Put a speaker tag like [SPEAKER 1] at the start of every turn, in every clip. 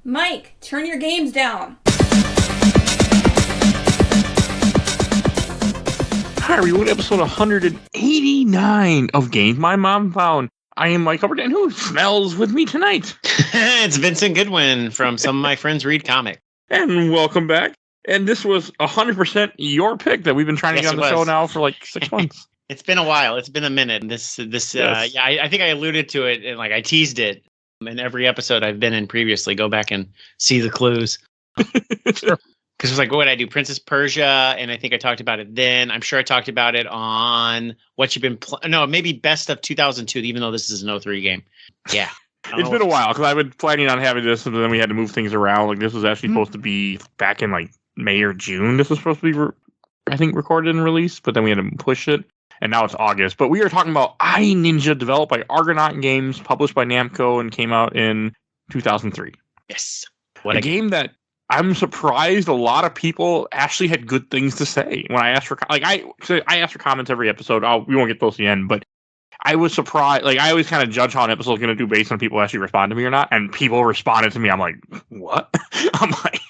[SPEAKER 1] Mike, turn your games down.
[SPEAKER 2] Hi everyone, episode 189 of Games My Mom Found. I am Mike Albertin, who smells with me tonight.
[SPEAKER 3] It's Vincent Goodwin from Some of My Friends Read Comic.
[SPEAKER 2] And welcome back. And this was 100% your pick that we've been trying to get on the show now for like 6 months.
[SPEAKER 3] It's been a while. It's been a minute. Yes. I think I alluded to it and I teased it in every episode I've been in previously. Go back and see the clues. Sure. Because it was like, what would I do? Prince of Persia, and I think I talked about it then. I'm sure I talked about it on What You've Been maybe Best of 2002, even though this is an 03 game. Yeah.
[SPEAKER 2] It's been a while, because I've been planning on having this, and then we had to move things around. Like, this was actually supposed to be back in, like, May or June. This was supposed to be, I think, recorded and released, but then we had to push it, and now it's August. But we are talking about iNinja, developed by Argonaut Games, published by Namco, and came out in 2003.
[SPEAKER 3] Yes.
[SPEAKER 2] What a game that I'm surprised a lot of people actually had good things to say when I asked for, I ask for comments every episode. We won't get those to the end, but I was surprised. Like, I always kind of judge how an episode is going to do based on people actually respond to me or not. And people responded to me. I'm like, what? I'm like,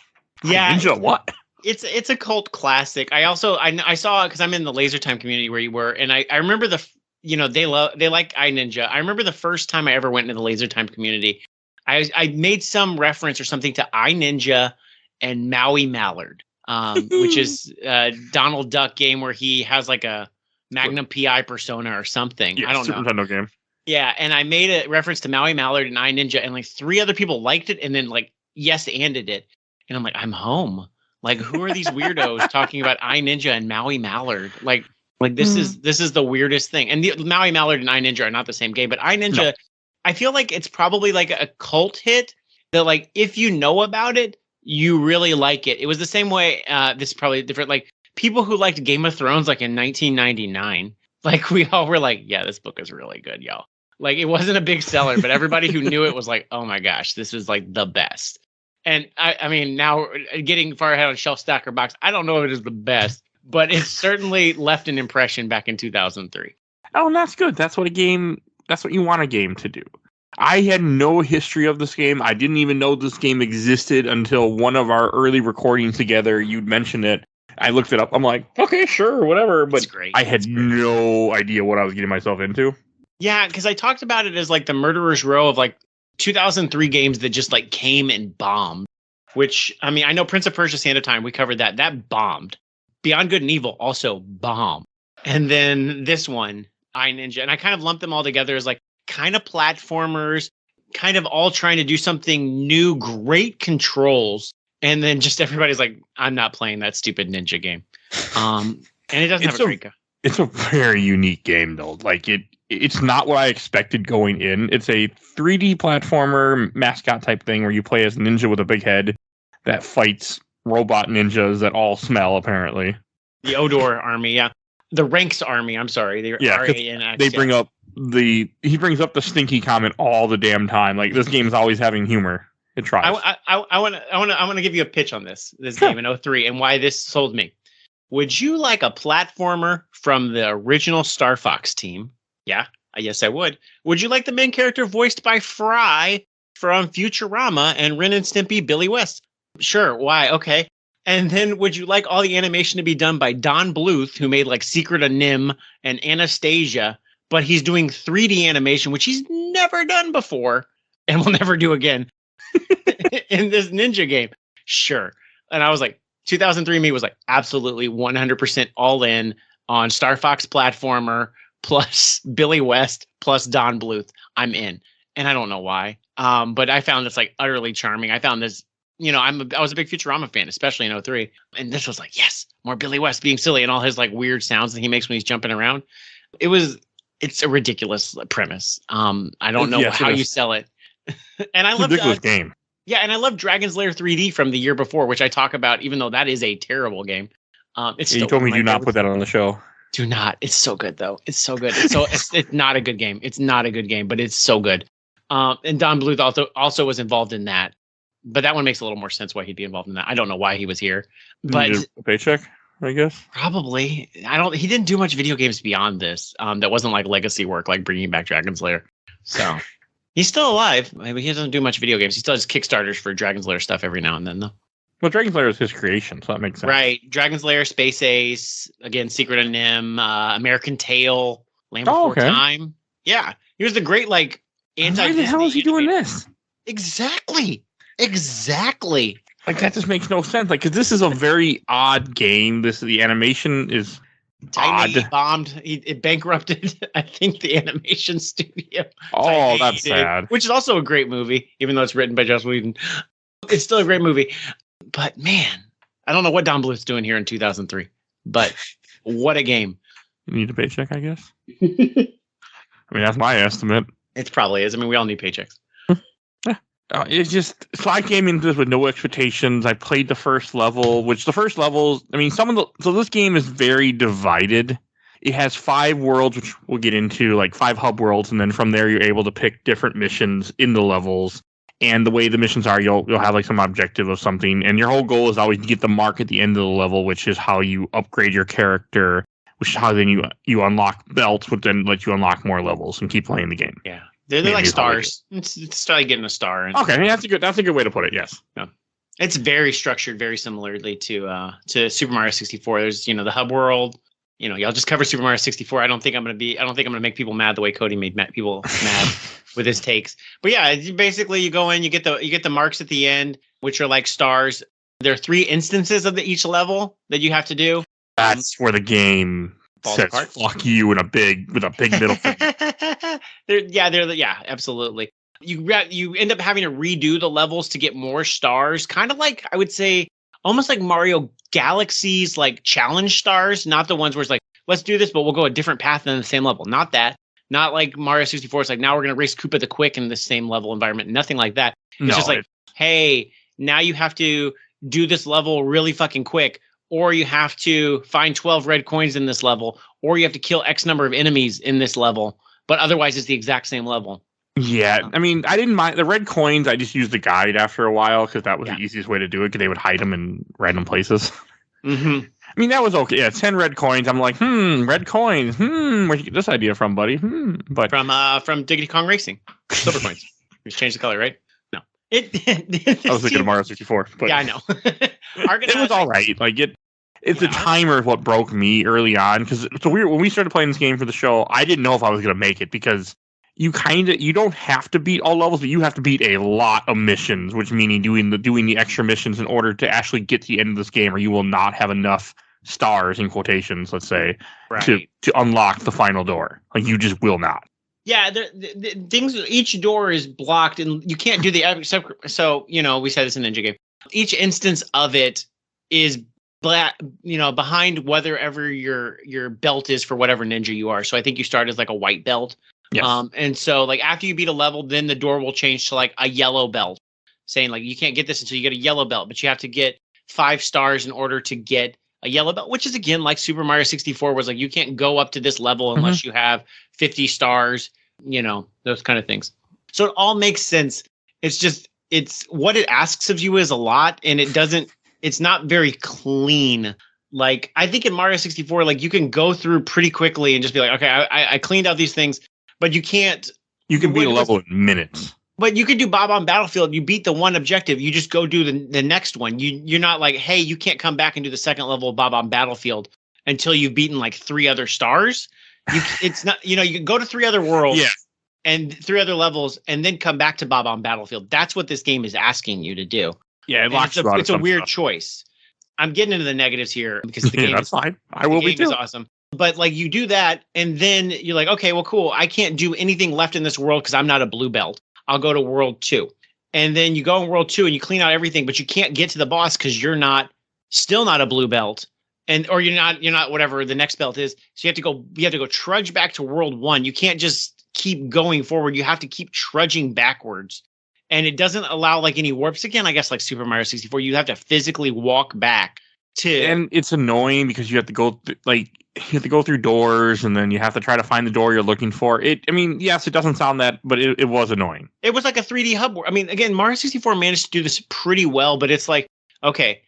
[SPEAKER 3] yeah,
[SPEAKER 2] Ninja, what?
[SPEAKER 3] It's a cult classic. I saw, because I'm in the Laser Time community where you were, and I remember they like iNinja. I remember the first time I ever went into the Laser Time community, I made some reference or something to iNinja and Maui Mallard, which is a Donald Duck game where he has like a Magnum PI persona or something.
[SPEAKER 2] Yeah,
[SPEAKER 3] I don't
[SPEAKER 2] Super
[SPEAKER 3] know.
[SPEAKER 2] Nintendo game.
[SPEAKER 3] Yeah, and I made a reference to Maui Mallard and iNinja, and like 3 other people liked it, and then like yes-anded it, and I'm like, I'm home. Like, who are these weirdos talking about iNinja and Maui Mallard? Like this is the weirdest thing. And the Maui Mallard and iNinja are not the same game, but iNinja, no. I feel like it's probably like a cult hit that, like, if you know about it, you really like it. It was the same way. This is probably different. Like, people who liked Game of Thrones, like in 1999, like we all were like, yeah, this book is really good, y'all. Like, it wasn't a big seller, but everybody who knew it was like, oh my gosh, this is like the best. And I mean, now getting far ahead on Shelf Stacker Box, I don't know if it is the best, but it certainly left an impression back in 2003.
[SPEAKER 2] Oh, and that's good. That's what you want a game to do. I had no history of this game. I didn't even know this game existed until one of our early recordings together. You'd mentioned it. I looked it up. I'm like, okay, sure, whatever. But I had no idea what I was getting myself into.
[SPEAKER 3] Yeah, because I talked about it as like the murderer's row of like 2003 games that just like came and bombed. Which, I mean, I know Prince of Persia, Sand of Time, we covered that. That bombed. Beyond Good and Evil also bombed. And then this one, iNinja. And I kind of lumped them all together as like kind of platformers, kind of all trying to do something new, great controls, and then just everybody's like, I'm not playing that stupid ninja game. And it doesn't have a great go.
[SPEAKER 2] It's a very unique game though. Like it's not what I expected going in. It's a 3D platformer mascot type thing where you play as a ninja with a big head that fights robot ninjas that all smell, apparently.
[SPEAKER 3] The Odor army, yeah. The Ranks army, I'm sorry.
[SPEAKER 2] They bring up he brings up the stinky comment all the damn time. Like, this game is always having humor. It tries.
[SPEAKER 3] I want to give you a pitch on this game in 03 and why this sold me. Would you like a platformer from the original Star Fox team? Yeah, yes, I would. Would you like the main character voiced by Fry from Futurama and Ren and Stimpy Billy West? Sure. Why? Okay. And then would you like all the animation to be done by Don Bluth, who made like Secret of Nim and Anastasia? But he's doing 3D animation, which he's never done before and will never do again in this ninja game. Sure. And I was like, 2003 me was like absolutely 100% all in on Star Fox platformer plus Billy West plus Don Bluth. I'm in. And I don't know why. But I found this like utterly charming. I found this, I was a big Futurama fan, especially in 03. And this was like, yes, more Billy West being silly and all his like weird sounds that he makes when he's jumping around. It's a ridiculous premise. I don't know how you sell it. And I love
[SPEAKER 2] ridiculous game.
[SPEAKER 3] Yeah, and I love Dragon's Lair 3D from the year before, which I talk about, even though that is a terrible game.
[SPEAKER 2] You told me do not put that on the show.
[SPEAKER 3] Do not. It's so good though. It's so good. It's not a good game. It's not a good game, but it's so good. And Don Bluth also was involved in that, but that one makes a little more sense why he'd be involved in that. I don't know why he was here, but
[SPEAKER 2] a paycheck, I guess.
[SPEAKER 3] Probably. He didn't do much video games beyond this. That wasn't like legacy work, like bringing back Dragon's Lair. So He's still alive. I mean, he doesn't do much video games. He still does Kickstarters for Dragon's Lair stuff every now and then, though.
[SPEAKER 2] Well, Dragon's Lair is his creation, so that makes sense.
[SPEAKER 3] Right. Dragon's Lair, Space Ace, again, Secret of Nim, American Tail, Land Before Time. Yeah. He was the great, like,
[SPEAKER 2] Why the hell is he doing this?
[SPEAKER 3] Exactly.
[SPEAKER 2] Like, that just makes no sense. Like, because this is a very odd game. The animation is
[SPEAKER 3] Tiny
[SPEAKER 2] odd.
[SPEAKER 3] bombed. It bankrupted, I think, the animation studio.
[SPEAKER 2] Oh, that's sad.
[SPEAKER 3] Which is also a great movie, even though it's written by Joss Whedon. It's still a great movie. But, man, I don't know what Don Bluth's doing here in 2003. But what a game.
[SPEAKER 2] You need a paycheck, I guess? I mean, that's my estimate.
[SPEAKER 3] It probably is. I mean, we all need paychecks.
[SPEAKER 2] It's just, so I came into this with no expectations. I played the first level, which the first levels, I mean, so this game is very divided. It has 5 worlds, which we'll get into, like 5 hub worlds, and then from there you're able to pick different missions in the levels. And the way the missions are, you'll have like some objective of something, and your whole goal is always to get the mark at the end of the level, which is how you upgrade your character, which is how then you unlock belts, which then let you unlock more levels and keep playing the game.
[SPEAKER 3] Yeah. They're like stars. It's like getting a star.
[SPEAKER 2] Okay, I mean, that's a good way to put it. Yes.
[SPEAKER 3] Yeah. It's very structured, very similarly to Super Mario 64. There's the hub world. Y'all just cover Super Mario 64. I don't think I'm gonna make people mad the way Cody made people mad with his takes. But yeah, basically you go in, you get the marks at the end, which are like stars. There are 3 instances of each level that you have to do.
[SPEAKER 2] That's where the game says apart. Fuck you with a big middle finger.
[SPEAKER 3] Yeah, absolutely. You end up having to redo the levels to get more stars, kind of like, I would say, almost like Mario Galaxy's like challenge stars, not the ones where it's like, let's do this, but we'll go a different path than the same level. Not that. Not like Mario 64. It's like, now we're going to race Koopa the Quick in the same level environment. Nothing like that. It's just like, hey, now you have to do this level really fucking quick, or you have to find 12 red coins in this level, or you have to kill X number of enemies in this level, but otherwise it's the exact same level.
[SPEAKER 2] Yeah, I mean, I didn't mind the red coins. I just used the guide after a while because that was the easiest way to do it, because they would hide them in random places.
[SPEAKER 3] Mm-hmm.
[SPEAKER 2] I mean, that was okay. Yeah, 10 red coins. I'm like, red coins. Where'd you get this idea from, buddy? But
[SPEAKER 3] from Diggity Kong Racing, silver coins. We changed the color, right? No,
[SPEAKER 2] I was thinking of Mario 64. But
[SPEAKER 3] yeah, I know.
[SPEAKER 2] It was all right. Like it's the timer what broke me early on, because it's weird. When we started playing this game for the show, I didn't know if I was going to make it, because you don't have to beat all levels, but you have to beat a lot of missions, which meaning doing the extra missions in order to actually get to the end of this game, or you will not have enough stars, in quotations, let's say, to unlock the final door. Like, you just will not.
[SPEAKER 3] Yeah, the things. Each door is blocked, and you can't do the. So we said this in Ninja Game. Each instance of it is behind wherever your belt is for whatever ninja you are. So I think you start as like a white belt.
[SPEAKER 2] Yes.
[SPEAKER 3] And so like after you beat a level, then the door will change to like a yellow belt, saying like you can't get this until you get a yellow belt, but you have to get 5 stars in order to get a yellow belt, which is again like Super Mario 64 was like, you can't go up to this level unless you have 50 stars, those kind of things. So it all makes sense. It's what it asks of you is a lot, and it's not very clean. Like, I think in Mario 64, like, you can go through pretty quickly and just be like, okay, I cleaned out these things, but you can't.
[SPEAKER 2] You can beat a level in minutes.
[SPEAKER 3] But you could do Bob on Battlefield. You beat the one objective. You just go do the next one. You're not like, hey, you can't come back and do the second level of Bob on Battlefield until you've beaten like 3 other stars. It's not, you can go to 3 other worlds and 3 other levels and then come back to Bob on Battlefield. That's what this game is asking you to do.
[SPEAKER 2] Yeah,
[SPEAKER 3] it's a weird choice. I'm getting into the negatives here because the game
[SPEAKER 2] that's fine. I will be too.
[SPEAKER 3] Is awesome. But like, you do that and then you're like, okay, well, cool. I can't do anything left in this world because I'm not a blue belt. I'll go to world 2. And then you go in world 2 and you clean out everything, but you can't get to the boss because you're still not a blue belt. Or you're not whatever the next belt is. So you have to go trudge back to world 1. You can't just keep going forward. You have to keep trudging backwards. And it doesn't allow like any warps again, I guess, like Super Mario 64. You have to physically walk back to.
[SPEAKER 2] And it's annoying because you have to go through doors, and then you have to try to find the door you're looking for. Yes, it doesn't sound that, but it was annoying.
[SPEAKER 3] It was like a 3D hub. I mean, again, Mario 64 managed to do this pretty well, but it's like, okay,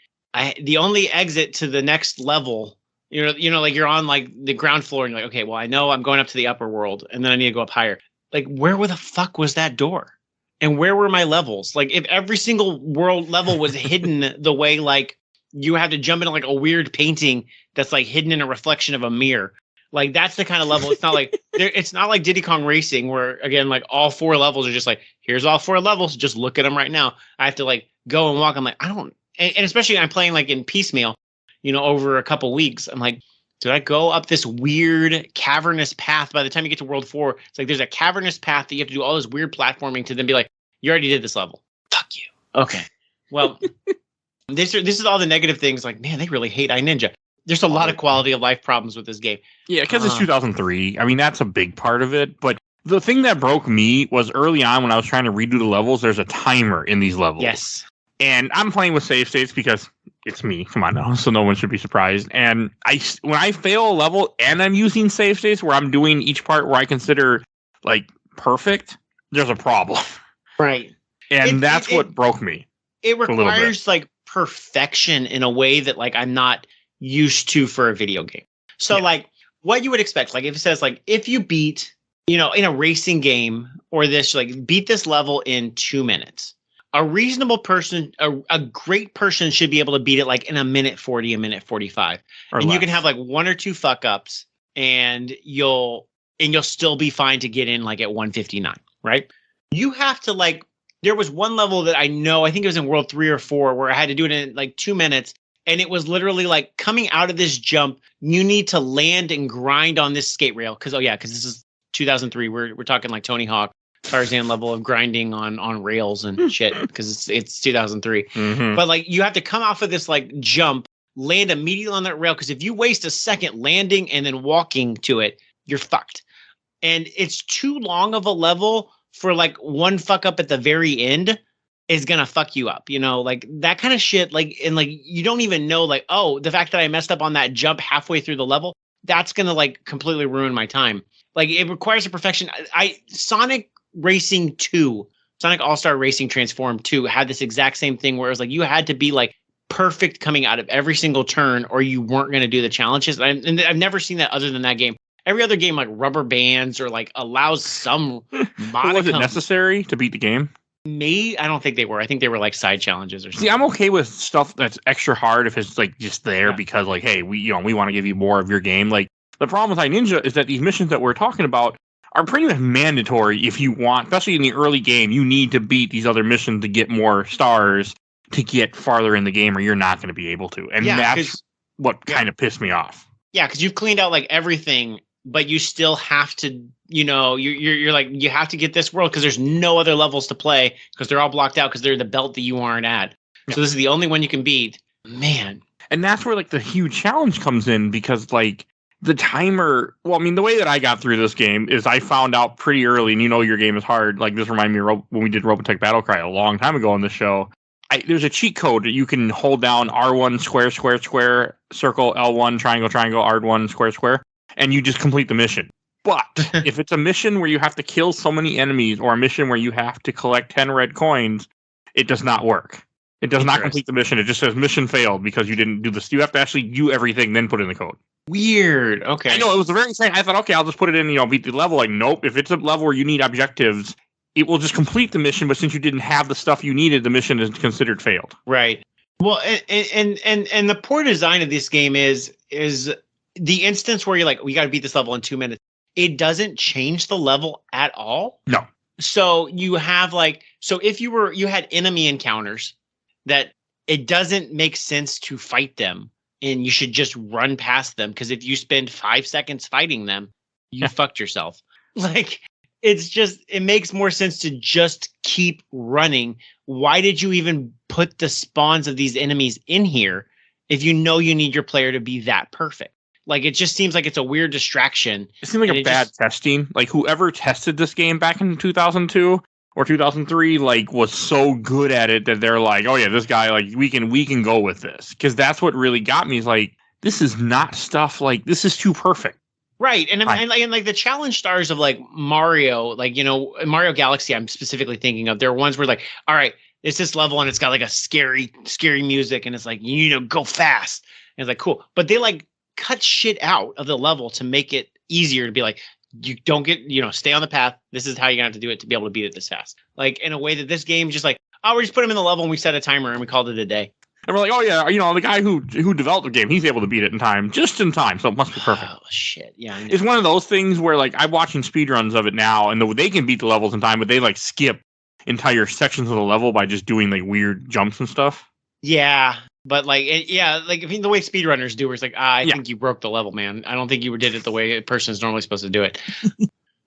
[SPEAKER 3] the only exit to the next level, like you're on like the ground floor, and you're like, okay, well, I know I'm going up to the upper world, and then I need to go up higher. like, where the fuck was that door? And where were my levels? Like, if every single world level was hidden the way, like, you have to jump into like a weird painting that's like hidden in a reflection of a mirror. Like, that's the kind of level. It's not like it's not like Diddy Kong Racing, where again, like, all 4 levels are just like, here's all 4 levels. Just look at them right now. I have to like go and walk. I'm like, I don't, and especially I'm playing like in piecemeal, over a couple weeks. I'm like, did I go up this weird cavernous path? By the time you get to World 4, it's like there's a cavernous path that you have to do all this weird platforming to then be like, you already did this level. Fuck you. Okay. Well, this is all the negative things. Like, man, they really hate iNinja. There's a lot of quality of life problems with this game.
[SPEAKER 2] Yeah, because it's 2003. I mean, that's a big part of it. But the thing that broke me was early on when I was trying to redo the levels, there's a timer in these levels.
[SPEAKER 3] Yes.
[SPEAKER 2] And I'm playing with save states because it's me. Come on now. So no one should be surprised. And when I fail a level and I'm using save states where I'm doing each part where I consider like perfect, there's a problem.
[SPEAKER 3] Right.
[SPEAKER 2] And that's what broke me.
[SPEAKER 3] It requires like perfection in a way that like I'm not used to for a video game. So like what you would expect, like if it says like if you beat, in a racing game or this, like beat this level in 2 minutes, a reasonable person, a great person should be able to beat it like in a minute 40, a minute 45. And less. You can have like 1 or 2 fuck ups and you'll still be fine to get in like at 159, right? You have to like, there was one level that I think it was in World 3 or 4 where I had to do it in like 2 minutes. And it was literally like coming out of this jump, you need to land and grind on this skate rail. Because this is 2003. We're talking like Tony Hawk, Tarzan level of grinding on rails and shit because it's 2003. Mm-hmm. But like you have to come off of this like jump, land immediately on that rail. Because if you waste a second landing and then walking to it, you're fucked. And it's too long of a level for like one fuck up at the very end is gonna fuck you up, like that kind of shit. Like, and like you don't even know, like, oh, the fact that I messed up on that jump halfway through the level, that's gonna like completely ruin my time. Like it requires a perfection. Sonic Racing 2, Sonic All-Star Racing Transform 2 had this exact same thing where it was like you had to be like perfect coming out of every single turn or you weren't gonna do the challenges. And I've never seen that other than that game. Every other game like rubber bands or like allows some modicum.
[SPEAKER 2] Was it necessary to beat the game?
[SPEAKER 3] I don't think they were. I think they were like side challenges or something.
[SPEAKER 2] See, I'm okay with stuff that's extra hard if it's like just there because like, hey, we want to give you more of your game. Like the problem with iNinja is that these missions that we're talking about are pretty much mandatory if you want, especially in the early game, you need to beat these other missions to get more stars to get farther in the game or you're not going to be able to. And that's what kind of pissed me off. Yeah,
[SPEAKER 3] because you've cleaned out like everything, but you still have to, you're like, you have to get this world because there's no other levels to play because they're all blocked out because they're the belt that you aren't at. Yeah. So this is the only one you can beat. Man.
[SPEAKER 2] And that's where like the huge challenge comes in because like the timer, the way that I got through this game is I found out pretty early, and your game is hard. Like this reminded me of when we did Robotech Battlecry a long time ago on the show. There's a cheat code that you can hold down R1 square, square, square, circle, L1, triangle, triangle, R1 square, square. And you just complete the mission. But if it's a mission where you have to kill so many enemies or a mission where you have to collect 10 red coins, it does not work. It does not complete the mission. It just says mission failed because you didn't do this. You have to actually do everything, then put in the code.
[SPEAKER 3] Weird. Okay.
[SPEAKER 2] I know, it was the very same. I thought, okay, I'll just put it in, beat the level. Like, nope. If it's a level where you need objectives, it will just complete the mission. But since you didn't have the stuff you needed, the mission is considered failed.
[SPEAKER 3] Right. Well, and the poor design of this game is the instance where you're like, we got to beat this level in 2 minutes. It doesn't change the level at all.
[SPEAKER 2] No.
[SPEAKER 3] So you have if you had enemy encounters that it doesn't make sense to fight them and you should just run past them. Because if you spend 5 seconds fighting them, you fucked yourself. Like it makes more sense to just keep running. Why did you even put the spawns of these enemies in here if you know you need your player to be that perfect? Like, it just seems like it's a weird distraction.
[SPEAKER 2] It seems like a bad testing. Like, whoever tested this game back in 2002 or 2003, like, was so good at it that they're like, oh, yeah, this guy, like, we can go with this. Because that's what really got me is, like, this is not stuff, like, this is too perfect.
[SPEAKER 3] Right. And like the challenge stars of, like, Mario, like, Mario Galaxy, I'm specifically thinking of, there are ones where, like, all right, it's this level and it's got, like, a scary music and it's like, go fast. And it's like, cool. But they, like, cut shit out of the level to make it easier to be like, you don't get, stay on the path. This is how you're gonna have to do it to be able to beat it this fast. Like in a way that this game just like, oh, we just put him in the level and we set a timer and we called it a day.
[SPEAKER 2] And we're like, oh yeah, the guy who developed the game, he's able to beat it in time, just in time, so it must be perfect.
[SPEAKER 3] Oh shit, yeah.
[SPEAKER 2] It's one of those things where like I'm watching speedruns of it now, and they can beat the levels in time, but they like skip entire sections of the level by just doing like weird jumps and stuff.
[SPEAKER 3] Yeah, but like, the way speedrunners do, where it's like, I think you broke the level, man. I don't think you did it the way a person is normally supposed to do it.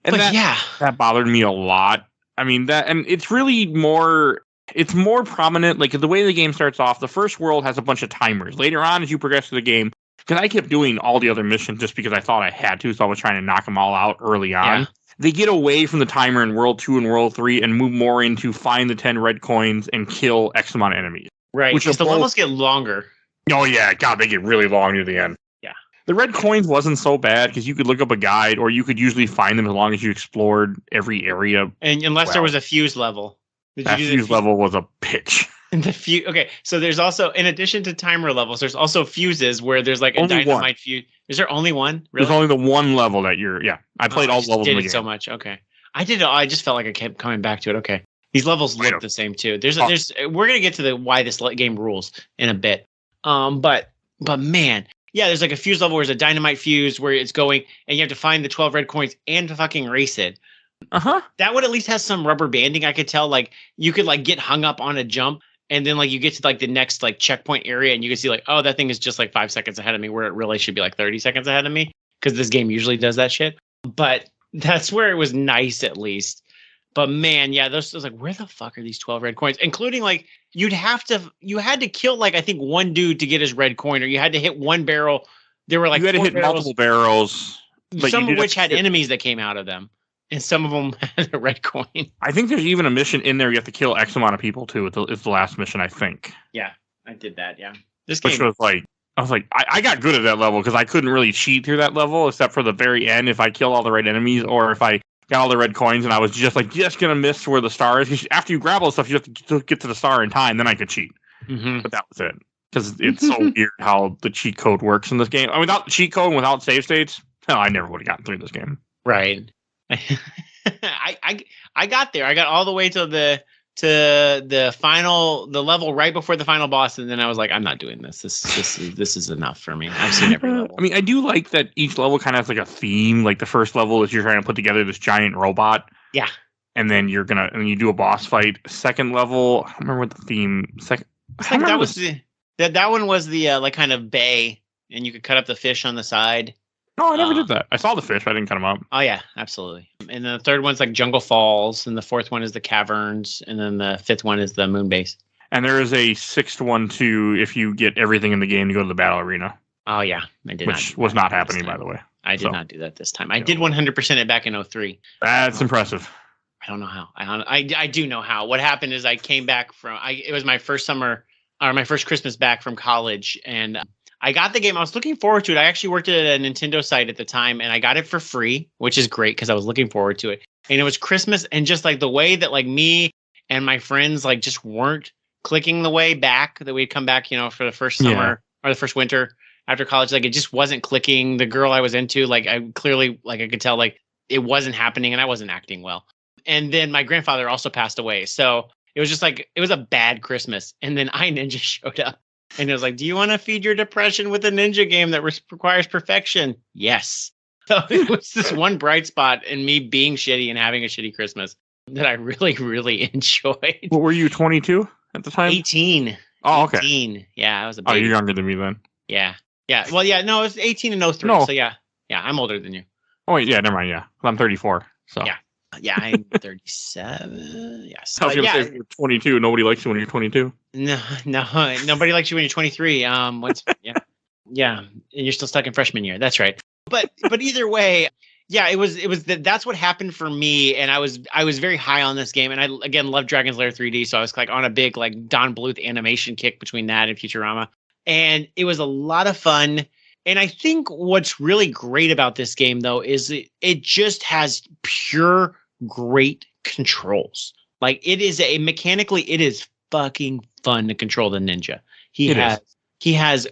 [SPEAKER 2] And that bothered me a lot. I mean and it's really more. It's more prominent, like the way the game starts off, the first world has a bunch of timers. Later on, as you progress through the game, because I kept doing all the other missions just because I thought I had to, so I was trying to knock them all out early on. Yeah. They get away from the timer in World 2 and World 3 and move more into find the 10 red coins and kill X amount of enemies.
[SPEAKER 3] Right, because the levels get longer.
[SPEAKER 2] Oh yeah, God, they get really long near the end.
[SPEAKER 3] Yeah.
[SPEAKER 2] The red coins wasn't so bad because you could look up a guide or you could usually find them as long as you explored every area.
[SPEAKER 3] And unless there was a fuse level.
[SPEAKER 2] That fuse level was a bitch.
[SPEAKER 3] Okay, so there's also, in addition to timer levels, there's also fuses where there's like a dynamite fuse. Is there only one? Really?
[SPEAKER 2] There's only the one level that I played all the levels in the game.
[SPEAKER 3] So much. Okay. I did. I just felt like I kept coming back to it. Okay. These levels look the same too. We're going to get to why this game rules in a bit. But man, yeah, there's like a fuse level where there's a dynamite fuse where it's going and you have to find the 12 red coins and to fucking race it. That would at least have some rubber banding. I could tell, like you could like get hung up on a jump and then like you get to like the next like checkpoint area and you can see like, oh, that thing is just like 5 seconds ahead of me where it really should be like 30 seconds ahead of me because this game usually does that shit. But that's where it was nice at least. But man, yeah, those like, where the fuck are these 12 red coins? Including like you had to kill like I think one dude to get his red coin, or you had to hit one barrel. There were like
[SPEAKER 2] you had to hit multiple barrels,
[SPEAKER 3] some of which had enemies that came out of them. And some of them had a red coin. I
[SPEAKER 2] think there's even a mission in there you have to kill X amount of people too. It's the last mission, I think.
[SPEAKER 3] Yeah, I did that. Yeah,
[SPEAKER 2] which was like, I got good at that level because I couldn't really cheat through that level except for the very end if I kill all the right enemies or if I got all the red coins and I was just gonna miss where the star is. After you grab all the stuff, you have to get to the star in time. Then I could cheat. But that was it because it's so weird how the cheat code works in this game. I mean, without the cheat code and without save states, hell, I never would have gotten through this game.
[SPEAKER 3] Right. I got there. I got all the way to the level right before the final boss, and then I was like, I'm not doing this. This is enough for me. I've seen every level.
[SPEAKER 2] I mean, I do like that each level kind of has like a theme. Like the first level is you're trying to put together this giant robot.
[SPEAKER 3] Yeah.
[SPEAKER 2] And then you do a boss fight. Second level, I don't remember what the theme.
[SPEAKER 3] That one was the like kind of bay, and you could cut up the fish on the side.
[SPEAKER 2] No, I never did that. I saw the fish, but I didn't cut them up.
[SPEAKER 3] Oh, yeah, absolutely. And then the third one's like Jungle Falls, and the fourth one is the Caverns, and then the fifth one is the Moon Base.
[SPEAKER 2] And there is a sixth one, too, if you get everything in the game to go to the Battle Arena.
[SPEAKER 3] Oh, yeah. I did
[SPEAKER 2] Which was not happening, by the way.
[SPEAKER 3] I did not do that this time. I did 100% it back in 03.
[SPEAKER 2] That's impressive.
[SPEAKER 3] I don't know how. I do know how. What happened is I came back from... it was my first summer, or my first Christmas back from college, and... I got the game. I was looking forward to it. I actually worked at a Nintendo site at the time, and I got it for free, which is great because I was looking forward to it. And it was Christmas, and just like the way that like me and my friends like just weren't clicking the way back that we'd come back, for the first summer or the first winter after college. Like it just wasn't clicking. The girl I was into, like I clearly like I could tell like it wasn't happening, and I wasn't acting well. And then my grandfather also passed away, so it was just like it was a bad Christmas. And then iNinja showed up. And it was like, do you want to feed your depression with a ninja game that requires perfection? Yes. So it was this one bright spot in me being shitty and having a shitty Christmas that I really, really enjoyed.
[SPEAKER 2] What were you, 22 at the time?
[SPEAKER 3] 18.
[SPEAKER 2] Oh, okay.
[SPEAKER 3] 18. Yeah, I was a baby.
[SPEAKER 2] Oh, you're younger than me then.
[SPEAKER 3] Yeah. Yeah. Well, yeah, no, it was 18 and 03. No. So yeah. Yeah, I'm older than you.
[SPEAKER 2] Oh, wait, yeah, never mind. Yeah. I'm 34. So.
[SPEAKER 3] Yeah. Yeah, I'm 37. Yes.
[SPEAKER 2] I was going to say, if you're 22, nobody likes you when you're 22.
[SPEAKER 3] No, nobody likes you when you're 23. Yeah, and you're still stuck in freshman year. That's right. But either way, yeah, it was that's what happened for me, and I was very high on this game, and I again love Dragon's Lair 3D, so I was like on a big like Don Bluth animation kick between that and Futurama, and it was a lot of fun. And I think what's really great about this game though is it just has pure great controls. Like it is mechanically it is fucking fun to control the ninja. He has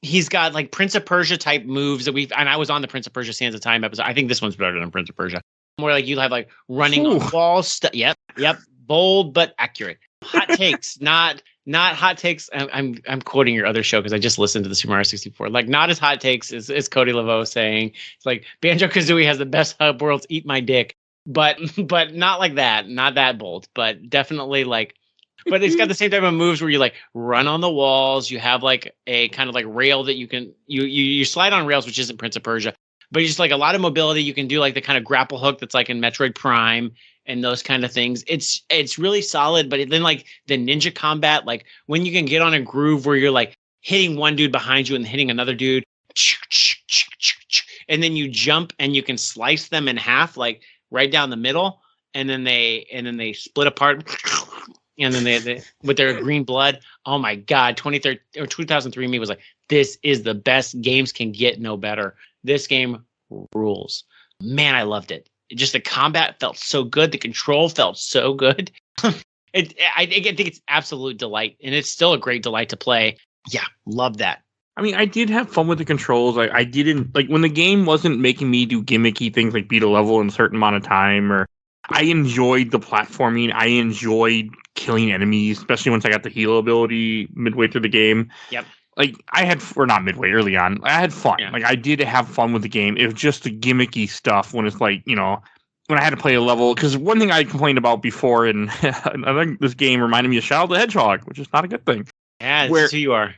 [SPEAKER 3] he's got like Prince of Persia type moves that and I was on the Prince of Persia Sands of Time episode. I think this one's better than Prince of Persia. More like you have like running on walls. Yep. Bold but accurate. Hot takes, not hot takes. I'm quoting your other show because I just listened to the Super Mario 64. Like not as hot takes as Cody Laveau saying. It's like Banjo-Kazooie has the best hub worlds. Eat my dick. But not like that. Not that bold. But definitely like. But it's got the same type of moves where you like run on the walls. You have like a kind of like rail that you can you slide on rails, which isn't Prince of Persia, but you just like a lot of mobility. You can do like the kind of grapple hook that's like in Metroid Prime and those kind of things. It's really solid. But then like the ninja combat, like when you can get on a groove where you're like hitting one dude behind you and hitting another dude, and then you jump and you can slice them in half, like right down the middle, and then they split apart. And then they with their green blood. Oh my God, 2003 me was like, this is the best. Games can get no better. This game rules. Man, I loved it. Just the combat felt so good. The control felt so good. I think it's absolute delight, and it's still a great delight to play. Yeah, love that.
[SPEAKER 2] I mean, I did have fun with the controls. I didn't like when the game wasn't making me do gimmicky things like beat a level in a certain amount of time, or I enjoyed the platforming. I enjoyed killing enemies, especially once I got the heal ability midway through the game.
[SPEAKER 3] Yep.
[SPEAKER 2] Like not midway, early on. I had fun. Yeah. Like I did have fun with the game. It was just the gimmicky stuff when it's like, when I had to play a level. Because one thing I complained about before, and I think this game reminded me of Shadow the Hedgehog, which is not a good thing.
[SPEAKER 3] Yeah, that's who you are.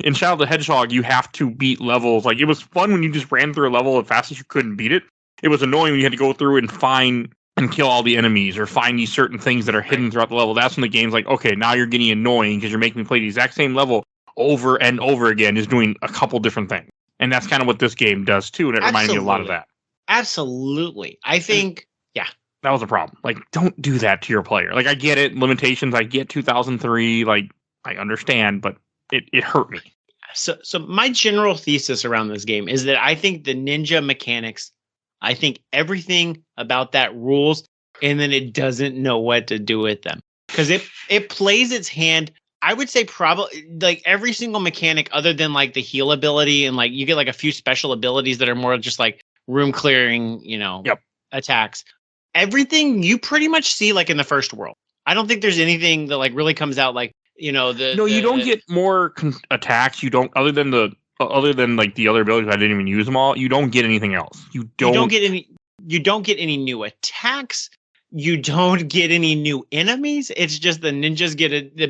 [SPEAKER 2] In Shadow the Hedgehog, you have to beat levels. Like it was fun when you just ran through a level as fast as you could and beat it. It was annoying when you had to go through and find and kill all the enemies or find these certain things that are hidden throughout the level. That's when the game's like, okay, now you're getting annoying because you're making me play the exact same level over and over again, is doing a couple different things. And that's kind of what this game does too. And it reminded me a lot of that.
[SPEAKER 3] Absolutely. I think,
[SPEAKER 2] that was a problem. Like, don't do that to your player. Like, I get it. Limitations. I get 2003. Like, I understand, but it hurt me.
[SPEAKER 3] So my general thesis around this game is that I think the ninja mechanics, I think everything about that rules, and then it doesn't know what to do with them. Because it plays its hand, I would say probably like every single mechanic other than like the heal ability, and like you get like a few special abilities that are more just like room clearing, attacks. Everything you pretty much see like in the first world. I don't think there's anything that like really comes out like, you don't get more attacks. You don't, other than like the other abilities, I didn't even use them all. You don't get anything else. You don't get any new attacks. You don't get any new enemies. It's just the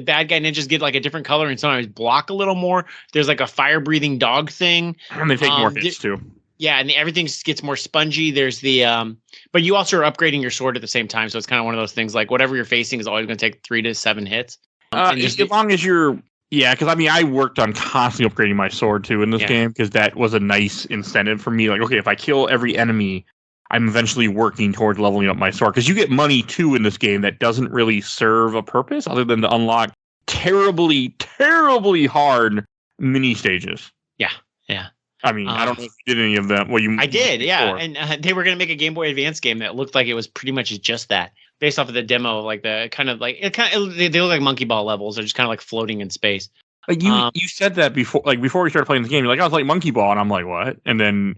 [SPEAKER 3] bad guy ninjas get like a different color and sometimes block a little more. There's like a fire breathing dog thing.
[SPEAKER 2] And they take more hits too.
[SPEAKER 3] Yeah, and everything gets more spongy. There's but you also are upgrading your sword at the same time. So it's kind of one of those things like whatever you're facing is always going to take 3 to 7 hits.
[SPEAKER 2] As long as you're, because I mean, I worked on constantly upgrading my sword too in this game because that was a nice incentive for me. Like, okay, if I kill every enemy, I'm eventually working towards leveling up my sword because you get money too in this game that doesn't really serve a purpose other than to unlock terribly, terribly hard mini stages.
[SPEAKER 3] Yeah.
[SPEAKER 2] I mean, I don't know if you did any of them. Well, I did,
[SPEAKER 3] yeah. And they were going to make a Game Boy Advance game that looked like it was pretty much just that, based off of the demo, like the kind of like they look like monkey ball levels. They're just kind of like floating in space.
[SPEAKER 2] Like you said that before we started playing this game. You're like, I was like monkey ball, and I'm like, what? And then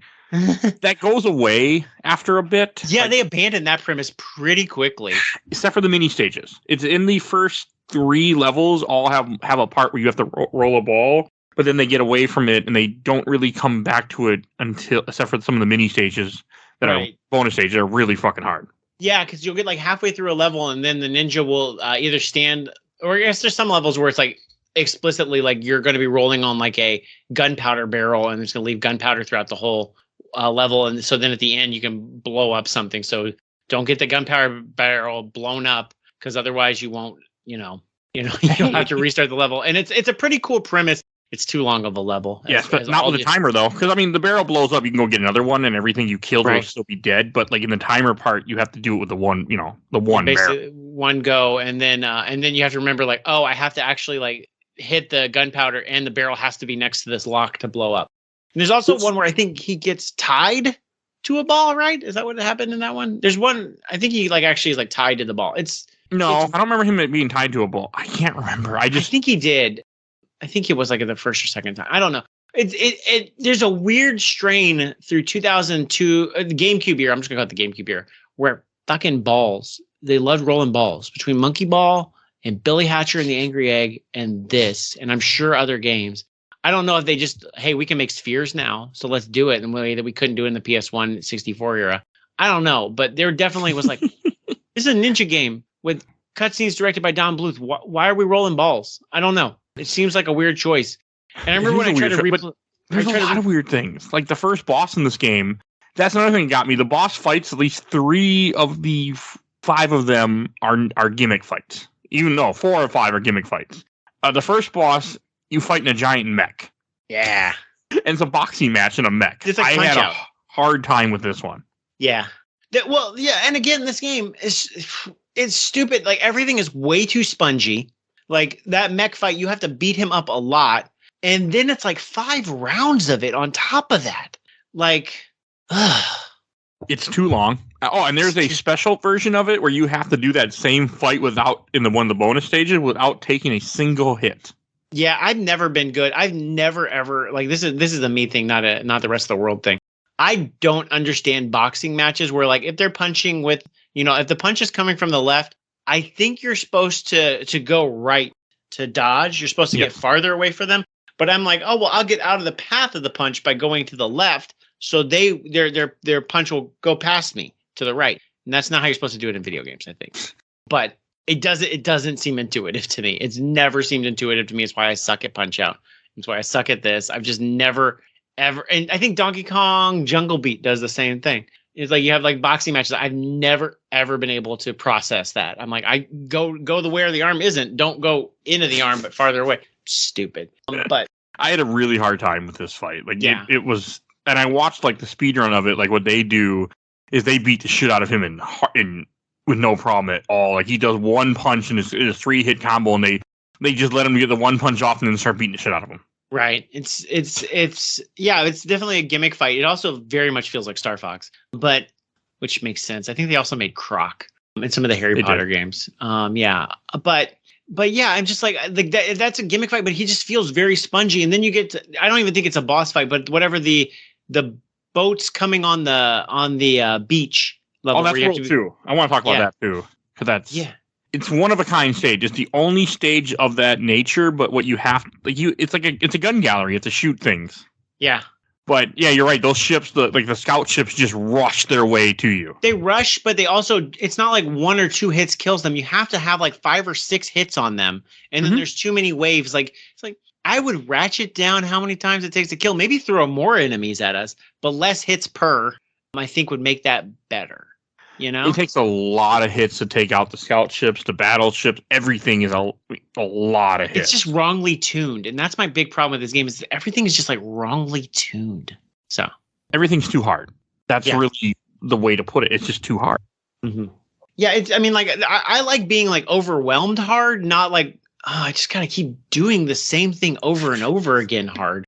[SPEAKER 2] that goes away after a bit.
[SPEAKER 3] Yeah, they abandoned that premise pretty quickly,
[SPEAKER 2] except for the mini stages. It's in the first 3 levels. All have a part where you have to roll a ball. But then they get away from it, and they don't really come back to it except for some of the mini stages that are bonus stages that are really fucking hard. Yeah,
[SPEAKER 3] because you'll get like halfway through a level, and then the ninja will either stand, or I guess there's some levels where it's like explicitly like you're going to be rolling on like a gunpowder barrel, and it's going to leave gunpowder throughout the whole level, and so then at the end you can blow up something. So don't get the gunpowder barrel blown up, because otherwise you won't, you'll have to restart the level. And it's a pretty cool premise. It's too long of a level.
[SPEAKER 2] Yes, but not with a timer, though. Because, I mean, the barrel blows up, you can go get another one, and everything you killed will still be dead. But, like, in the timer part, you have to do it with the one barrel.
[SPEAKER 3] One go, and then you have to remember, like, oh, I have to actually, like, hit the gunpowder, and the barrel has to be next to this lock to blow up. And there's also one where I think he gets tied to a ball, right? Is that what happened in that one? There's one, I think he, like, actually is, like, tied to the ball. I
[SPEAKER 2] don't remember him being tied to a ball. I can't remember. I think
[SPEAKER 3] he did. I think it was like the first or second time. I don't know. There's a weird strain through 2002, the GameCube era. I'm just gonna call it the GameCube era, where fucking balls. They loved rolling balls between Monkey Ball and Billy Hatcher and the Angry Egg and this, and I'm sure other games. I don't know if they just, hey, we can make spheres now, so let's do it in a way that we couldn't do in the PS1 64 era. I don't know, but there definitely was like, this is a ninja game with cutscenes directed by Don Bluth. Why are we rolling balls? I don't know. It seems like a weird choice. And I remember when I tried to replay.
[SPEAKER 2] There's a lot of weird things. Like the first boss in this game, that's another thing that got me. The boss fights, at least 3 of the 5 of them are gimmick fights. Even though 4 or 5 are gimmick fights. The first boss, you fight in a giant mech.
[SPEAKER 3] Yeah.
[SPEAKER 2] And it's a boxing match in a mech.
[SPEAKER 3] It's like
[SPEAKER 2] I had a hard time with this one.
[SPEAKER 3] Yeah. Well, yeah, and again, this game it's stupid. Like everything is way too spongy. Like that mech fight, you have to beat him up a lot. And then it's like 5 rounds of it on top of that. Like,
[SPEAKER 2] it's too long. Oh, and there's a special version of it where you have to do that same fight in one of the bonus stages without taking a single hit.
[SPEAKER 3] Yeah, I've never been good. I've never ever like this is a me thing, not the rest of the world thing. I don't understand boxing matches where like if they're punching with, if the punch is coming from the left, I think you're supposed to go right to dodge. You're supposed to get farther away from them. But I'm like, oh well, I'll get out of the path of the punch by going to the left, so their punch will go past me to the right. And that's not how you're supposed to do it in video games, I think. But it doesn't seem intuitive to me. It's never seemed intuitive to me. It's why I suck at Punch Out. It's why I suck at this. I've just never ever, and I think Donkey Kong Jungle Beat does the same thing. It's like you have like boxing matches. I've never ever been able to process that. I'm like, I go the where the arm isn't. Don't go into the arm, but farther away. Stupid. But
[SPEAKER 2] I had a really hard time with this fight. Like it was, and I watched like the speedrun of it. Like what they do is they beat the shit out of him in with no problem at all. Like he does one punch and it's a 3-hit combo, and they just let him get the one punch off and then start beating the shit out of him.
[SPEAKER 3] Right. It's definitely a gimmick fight. It also very much feels like Star Fox, which makes sense. I think they also made Croc in some of the Harry Potter games. But yeah, I'm just like that's a gimmick fight, but he just feels very spongy. And then you get to, I don't even think it's a boss fight, but whatever the boats coming on the beach level.
[SPEAKER 2] Oh, that's World 2. I want to talk about that too. Because it's one of a kind stage. It's the only stage of that nature, but what you have it's a gun gallery. It's to shoot things.
[SPEAKER 3] Yeah.
[SPEAKER 2] But yeah, you're right. Those ships, the scout ships, just rush their way to you.
[SPEAKER 3] They rush, but they also, it's not like 1 or 2 hits kills them. You have to have like 5 or 6 hits on them, and then there's too many waves. Like it's like I would ratchet down how many times it takes to kill. Maybe throw more enemies at us, but less hits per. I think would make that better. It
[SPEAKER 2] takes a lot of hits to take out the scout ships, the battleships. Everything is a lot of hits.
[SPEAKER 3] It's just wrongly tuned, and that's my big problem with this game. Is that everything is just like wrongly tuned. So
[SPEAKER 2] everything's too hard. That's really the way to put it. It's just too hard.
[SPEAKER 3] Mm-hmm. Yeah, I like being like overwhelmed hard, not like I just gotta keep doing the same thing over and over again hard.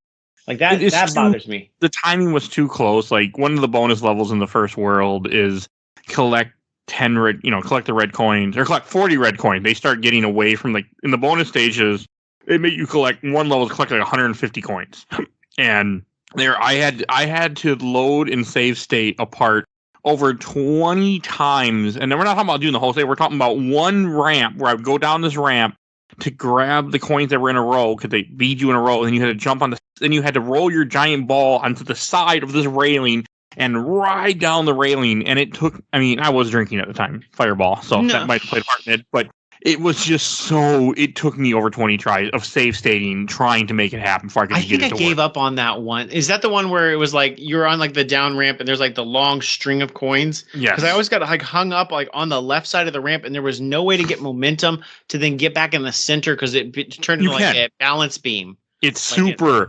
[SPEAKER 3] Like that bothers me.
[SPEAKER 2] The timing was too close. Like one of the bonus levels in the first world is collect 10 collect the red coins, or collect 40 red coins. They start getting away from, like, in the bonus stages, they make you collect one level to collect like 150 coins. And I had to load and save state apart over 20 times. And then we're not talking about doing the whole state. We're talking about one ramp where I would go down this ramp to grab the coins that were in a row, because they beat you in a row, and then you had to jump on then you had to roll your giant ball onto the side of this railing and ride down the railing. And it took, I was drinking at the time, Fireball, so that might have played a part in it, but it was just it took me over 20 tries of save stating, trying to make it happen before I could get it to work. I think I gave
[SPEAKER 3] up on that one. Is that the one where it was like, you're on like the down ramp and there's like the long string of coins?
[SPEAKER 2] Yes.
[SPEAKER 3] Because I always got like hung up like on the left side of the ramp, and there was no way to get momentum to then get back in the center, because it turned into like a balance beam.
[SPEAKER 2] It's super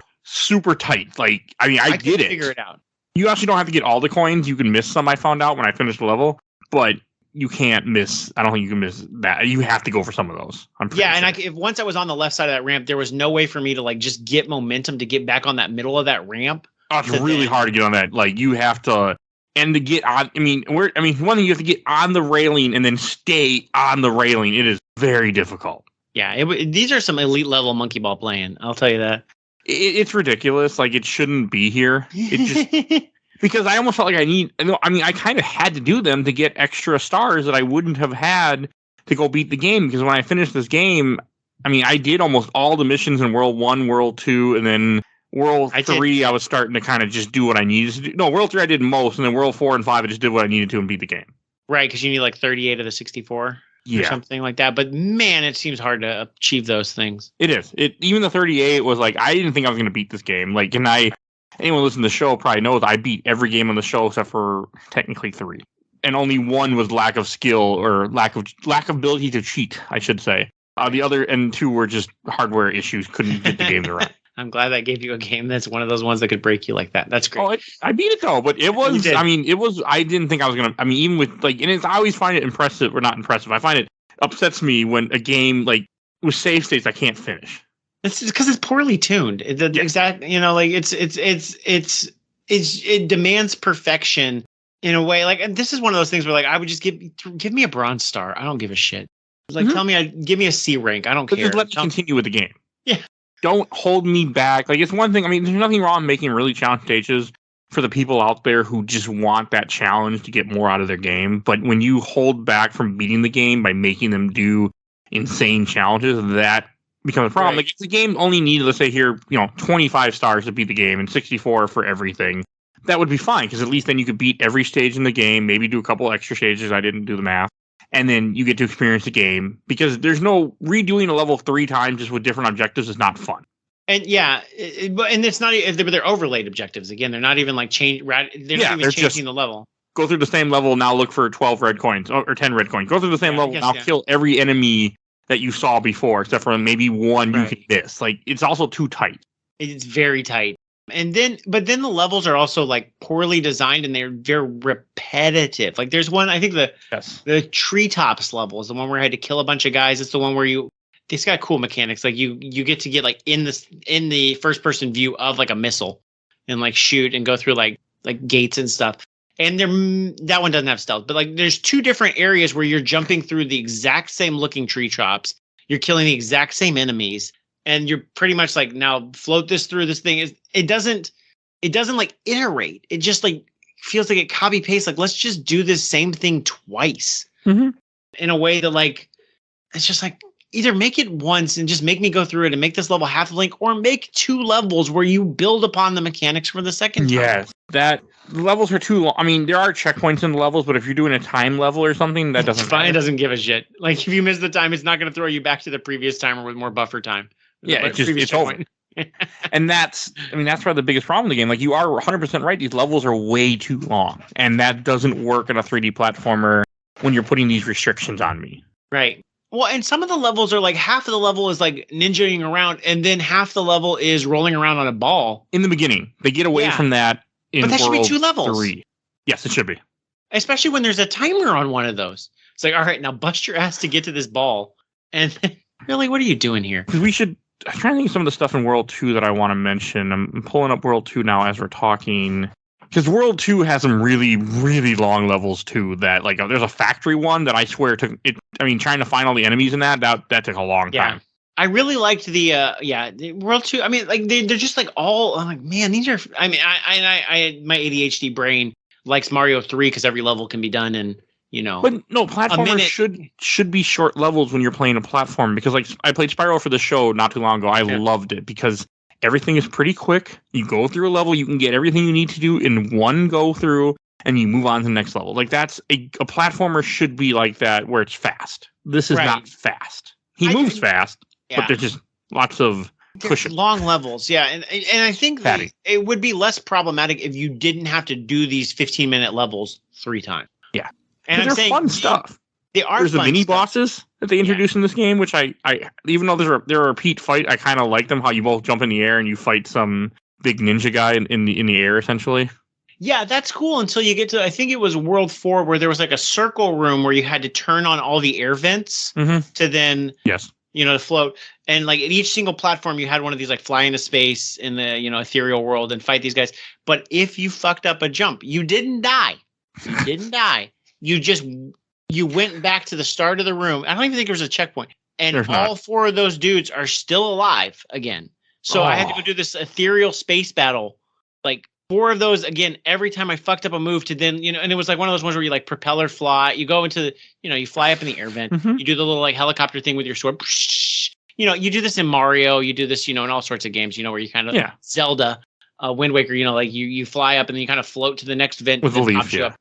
[SPEAKER 2] tight. Like, I get it.
[SPEAKER 3] Figure it out.
[SPEAKER 2] You actually don't have to get all the coins. You can miss some, I found out when I finished the level. But you can't miss. I don't think you can miss that. You have to go for some of those. I'm pretty sure.
[SPEAKER 3] And if once I was on the left side of that ramp, there was no way for me to like just get momentum to get back on that middle of that ramp.
[SPEAKER 2] Oh, it's really hard to get on that. Like, you have to, and to get on. One thing, you have to get on the railing and then stay on the railing. It is very difficult.
[SPEAKER 3] Yeah, these are some elite level monkey ball playing. I'll tell you that.
[SPEAKER 2] It's ridiculous. Like, it shouldn't be here. It just because I almost felt like I kind of had to do them to get extra stars that I wouldn't have had to go beat the game. Because when I finished this game, I did almost all the missions in World 1, World 2, and then World 3, I was starting to kind of just do what I needed to do. No, World 3 I did most, and then World 4 and 5 I just did what I needed to and beat the game.
[SPEAKER 3] Right, because you need like 38 of the 64 or something like that. But man, it seems hard to achieve those things.
[SPEAKER 2] It is. Even the 38 was like, I didn't think I was going to beat this game. Like, anyone listening to the show probably knows I beat every game on the show except for technically 3. And only 1 was lack of skill or lack of ability to cheat, I should say. The other and 2 were just hardware issues, couldn't get the game to run.
[SPEAKER 3] I'm glad that gave you a game that's one of those ones that could break you like that. That's great.
[SPEAKER 2] Oh, I beat it though, but it was, I didn't think I was going to, even with like, and I always find it impressive, or not impressive. I find it upsets me when a game like with save states I can't finish.
[SPEAKER 3] It's because it's poorly tuned. It demands perfection in a way. Like, and this is one of those things where like I would just give me a bronze star. I don't give a shit. Like, give me a C rank. I don't care.
[SPEAKER 2] Just let me continue with the game.
[SPEAKER 3] Yeah.
[SPEAKER 2] Don't hold me back. Like, it's one thing. There's nothing wrong making really challenge stages for the people out there who just want that challenge to get more out of their game. But when you hold back from beating the game by making them do insane challenges, that becomes a problem.
[SPEAKER 3] Right.
[SPEAKER 2] Like, if the game only needed, let's say here, 25 stars to beat the game and 64 for everything, that would be fine. Because at least then you could beat every stage in the game, maybe do a couple extra stages. I didn't do the math. And then you get to experience the game, because there's no redoing a level 3 times just with different objectives is not fun.
[SPEAKER 3] And and it's not, they're overlaid objectives. Again, they're not even like they're not even changing the level.
[SPEAKER 2] Go through the same level, now look for 12 red coins or 10 red coins. Go through the same level, now kill every enemy that you saw before, except for maybe one you can miss. Like, it's also too tight.
[SPEAKER 3] It's very tight. But then the levels are also like poorly designed, and they're repetitive. Like, there's one, I think the treetops level is the one where I had to kill a bunch of guys. It's the one where it's got cool mechanics. Like, you get to get like in the first person view of like a missile and like shoot and go through like gates and stuff. And that one doesn't have stealth, but like there's 2 different areas where you're jumping through the exact same looking tree tops. You're killing the exact same enemies. And you're pretty much like, now float this through this thing. It doesn't like iterate. It just like feels like it copy paste. Like, let's just do this same thing twice in a way that like, it's just like, either make it once and just make me go through it and make this level half link, or make 2 levels where you build upon the mechanics for the second time.
[SPEAKER 2] Yes, the levels are too long. There are checkpoints in the levels, but if you're doing a time level or something, that doesn't matter.
[SPEAKER 3] It doesn't give a shit. Like, if you miss the time, it's not going to throw you back to the previous timer with more buffer time.
[SPEAKER 2] Yeah, it's over. And that's probably the biggest problem in the game. Like, you are 100% right. These levels are way too long, and that doesn't work in a 3D platformer when you're putting these restrictions on me.
[SPEAKER 3] Right. Well, and some of the levels are like, half of the level is like ninjaing around, and then half the level is rolling around on a ball.
[SPEAKER 2] In the beginning, they get away from that in
[SPEAKER 3] But that should be 2 levels.
[SPEAKER 2] 3. Yes, it should be.
[SPEAKER 3] Especially when there's a timer on one of those. It's like, all right, now bust your ass to get to this ball. And really, what are you doing here?
[SPEAKER 2] I'm trying to think of some of the stuff in World 2 that I want to mention. I'm pulling up World 2 now as we're talking. Because World 2 has some really, really long levels too. That like, there's a factory one that I swear took it. Trying to find all the enemies in that took a long time.
[SPEAKER 3] I really liked the World 2. Like they're just like all. I'm like, man, these are. I my ADHD brain likes Mario 3 because every level can be done in
[SPEAKER 2] But no, platformers should be short levels when you're playing a platform, because like I played Spyro for the show not too long ago. I loved it because everything is pretty quick. You go through a level, you can get everything you need to do in one go through, and you move on to the next level. Like, that's a platformer should be like that, where it's fast. This is not fast. He moves fast, but there's just lots of pushing.
[SPEAKER 3] Long levels, and I think it would be less problematic if you didn't have to do these 15-minute levels 3 times.
[SPEAKER 2] Yeah.
[SPEAKER 3] And
[SPEAKER 2] they're fun stuff.
[SPEAKER 3] They are.
[SPEAKER 2] There's the mini bosses that they introduced in this game, which I even though they're a repeat fight, I kind of like them. How you both jump in the air and you fight some big ninja guy in the air, essentially.
[SPEAKER 3] Yeah, that's cool until you get to, I think it was World 4, where there was like a circle room where you had to turn on all the air vents to then to float. And like at each single platform, you had one of these like fly into space in the ethereal world and fight these guys. But if you fucked up a jump, you didn't die. You didn't die. You went back to the start of the room. I don't even think there was a checkpoint. And all 4 of those dudes are still alive again. So I had to go do this ethereal space battle, like 4 of those again every time I fucked up a move to then, and it was like one of those ones where you like propeller fly, you go into the, you fly up in the air vent, you do the little like helicopter thing with your sword. You do this in Mario, you do this, in all sorts of games, where you kind of Zelda, Wind Waker, like you fly up and then you kind of float to the next vent
[SPEAKER 2] with the leaf.
[SPEAKER 3] Yeah.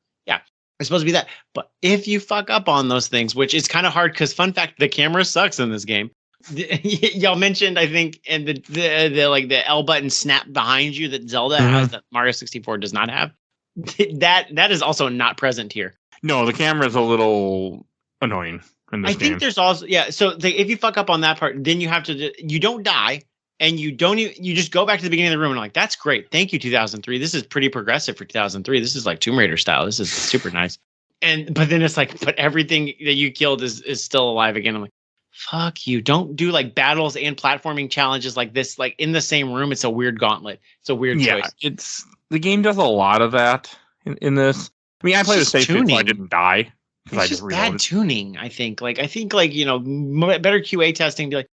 [SPEAKER 3] It's supposed to be that. But if you fuck up on those things, which is kind of hard because fun fact, the camera sucks in this game. Y'all mentioned, I think, and the like the L button snap behind you that Zelda has that Mario 64 does not have. That is also not present here.
[SPEAKER 2] No, the camera is a little annoying in this game. I think
[SPEAKER 3] there's also So if you fuck up on that part, then you have to you don't die. And you just go back to the beginning of the room and like, that's great. Thank you, 2003. This is pretty progressive for 2003. This is like Tomb Raider style. This is super nice. But then it's like, but everything that you killed is still alive again. I'm like, fuck you. Don't do like battles and platforming challenges like this, like in the same room. It's a weird gauntlet. It's a weird choice.
[SPEAKER 2] The game does a lot of that in this. I mean, I played the safe so I didn't die.
[SPEAKER 3] It's just bad tuning, I think. Better QA testing, be like,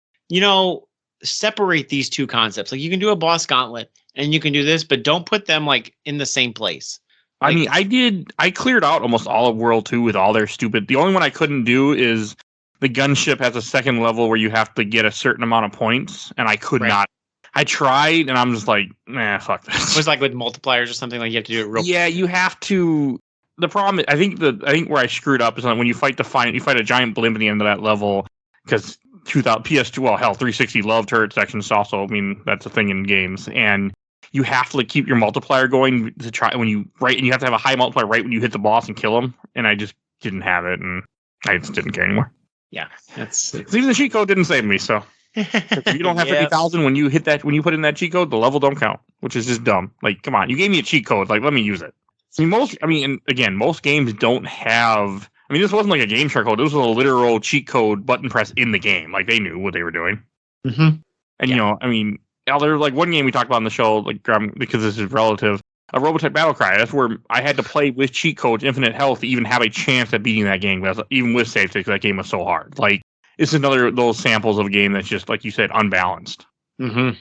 [SPEAKER 3] separate these two concepts. Like you can do a boss gauntlet and you can do this, but don't put them like in the same place. Like,
[SPEAKER 2] I mean, I cleared out almost all of World 2 with all their stupid. The only one I couldn't do is the gunship has a second level where you have to get a certain amount of points, and I could not. I tried, and I'm just like, nah, fuck this.
[SPEAKER 3] It was like with multipliers or something. Like you have to do it real.
[SPEAKER 2] Yeah, you have to. The problem, I think where I screwed up is when you fight a giant blimp at the end of that level because. 2000 PS2, well, hell, 360 love turret sections also. I mean, that's a thing in games, and you have to like keep your multiplier going to try and you have to have a high multiplier right when you hit the boss and kill him. And I just didn't have it, and I just didn't care anymore.
[SPEAKER 3] Yeah, that's
[SPEAKER 2] even the cheat code didn't save me. So if you don't have 50,000 when you put in that cheat code, the level don't count, which is just dumb. Like, come on, you gave me a cheat code, like let me use it. Most games don't have. I mean, this wasn't like a Game Shark code. This was a literal cheat code button press in the game. Like, they knew what they were doing.
[SPEAKER 3] Mm-hmm.
[SPEAKER 2] And, there's like one game we talked about on the show, like because this is relative, a Robotech Battlecry. That's where I had to play with cheat codes, infinite health, to even have a chance at beating that game. Even with save stakes, that game was so hard. Like, it's another of those samples of a game that's just, like you said, unbalanced.
[SPEAKER 3] Mm-hmm.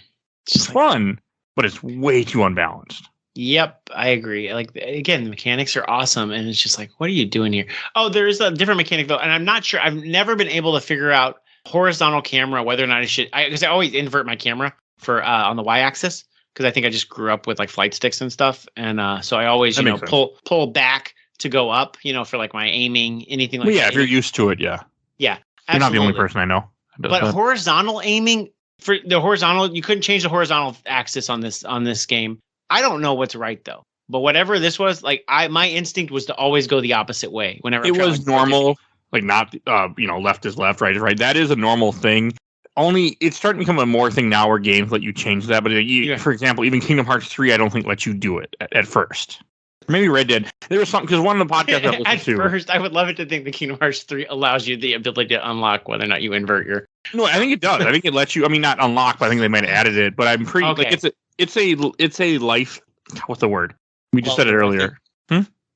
[SPEAKER 2] It's fun, but it's way too unbalanced.
[SPEAKER 3] Yep, I agree. Like, again, the mechanics are awesome, and it's just like, what are you doing here? Oh, there is a different mechanic, though, and I'm not sure. I've never been able to figure out horizontal camera, whether or not I should, because I always invert my camera for on the y-axis, because I think I just grew up with, like, flight sticks and stuff, and so I always, pull back to go up, for, like, my aiming, anything like that.
[SPEAKER 2] Yeah, if you're used to it, yeah.
[SPEAKER 3] Yeah, absolutely.
[SPEAKER 2] You're not the only person I know.
[SPEAKER 3] But horizontal aiming, for the horizontal, you couldn't change the horizontal axis on this game. I don't know what's right though, but whatever this was, like my instinct was to always go the opposite way whenever
[SPEAKER 2] it was normal, like not left is left, right is right. That is a normal thing. Only it's starting to become a more thing now where games let you change that. But for example, even Kingdom Hearts 3, I don't think lets you do it at first. Maybe Red Dead. There was something because one of the podcasts I listened to. At first,
[SPEAKER 3] I would love it to think that Kingdom Hearts 3 allows you the ability to unlock whether or not you invert your.
[SPEAKER 2] No, I think it does. I think it lets you. I mean, not unlock, but I think they might have added it. But I'm pretty like it's a life. What's the word? We just said it earlier.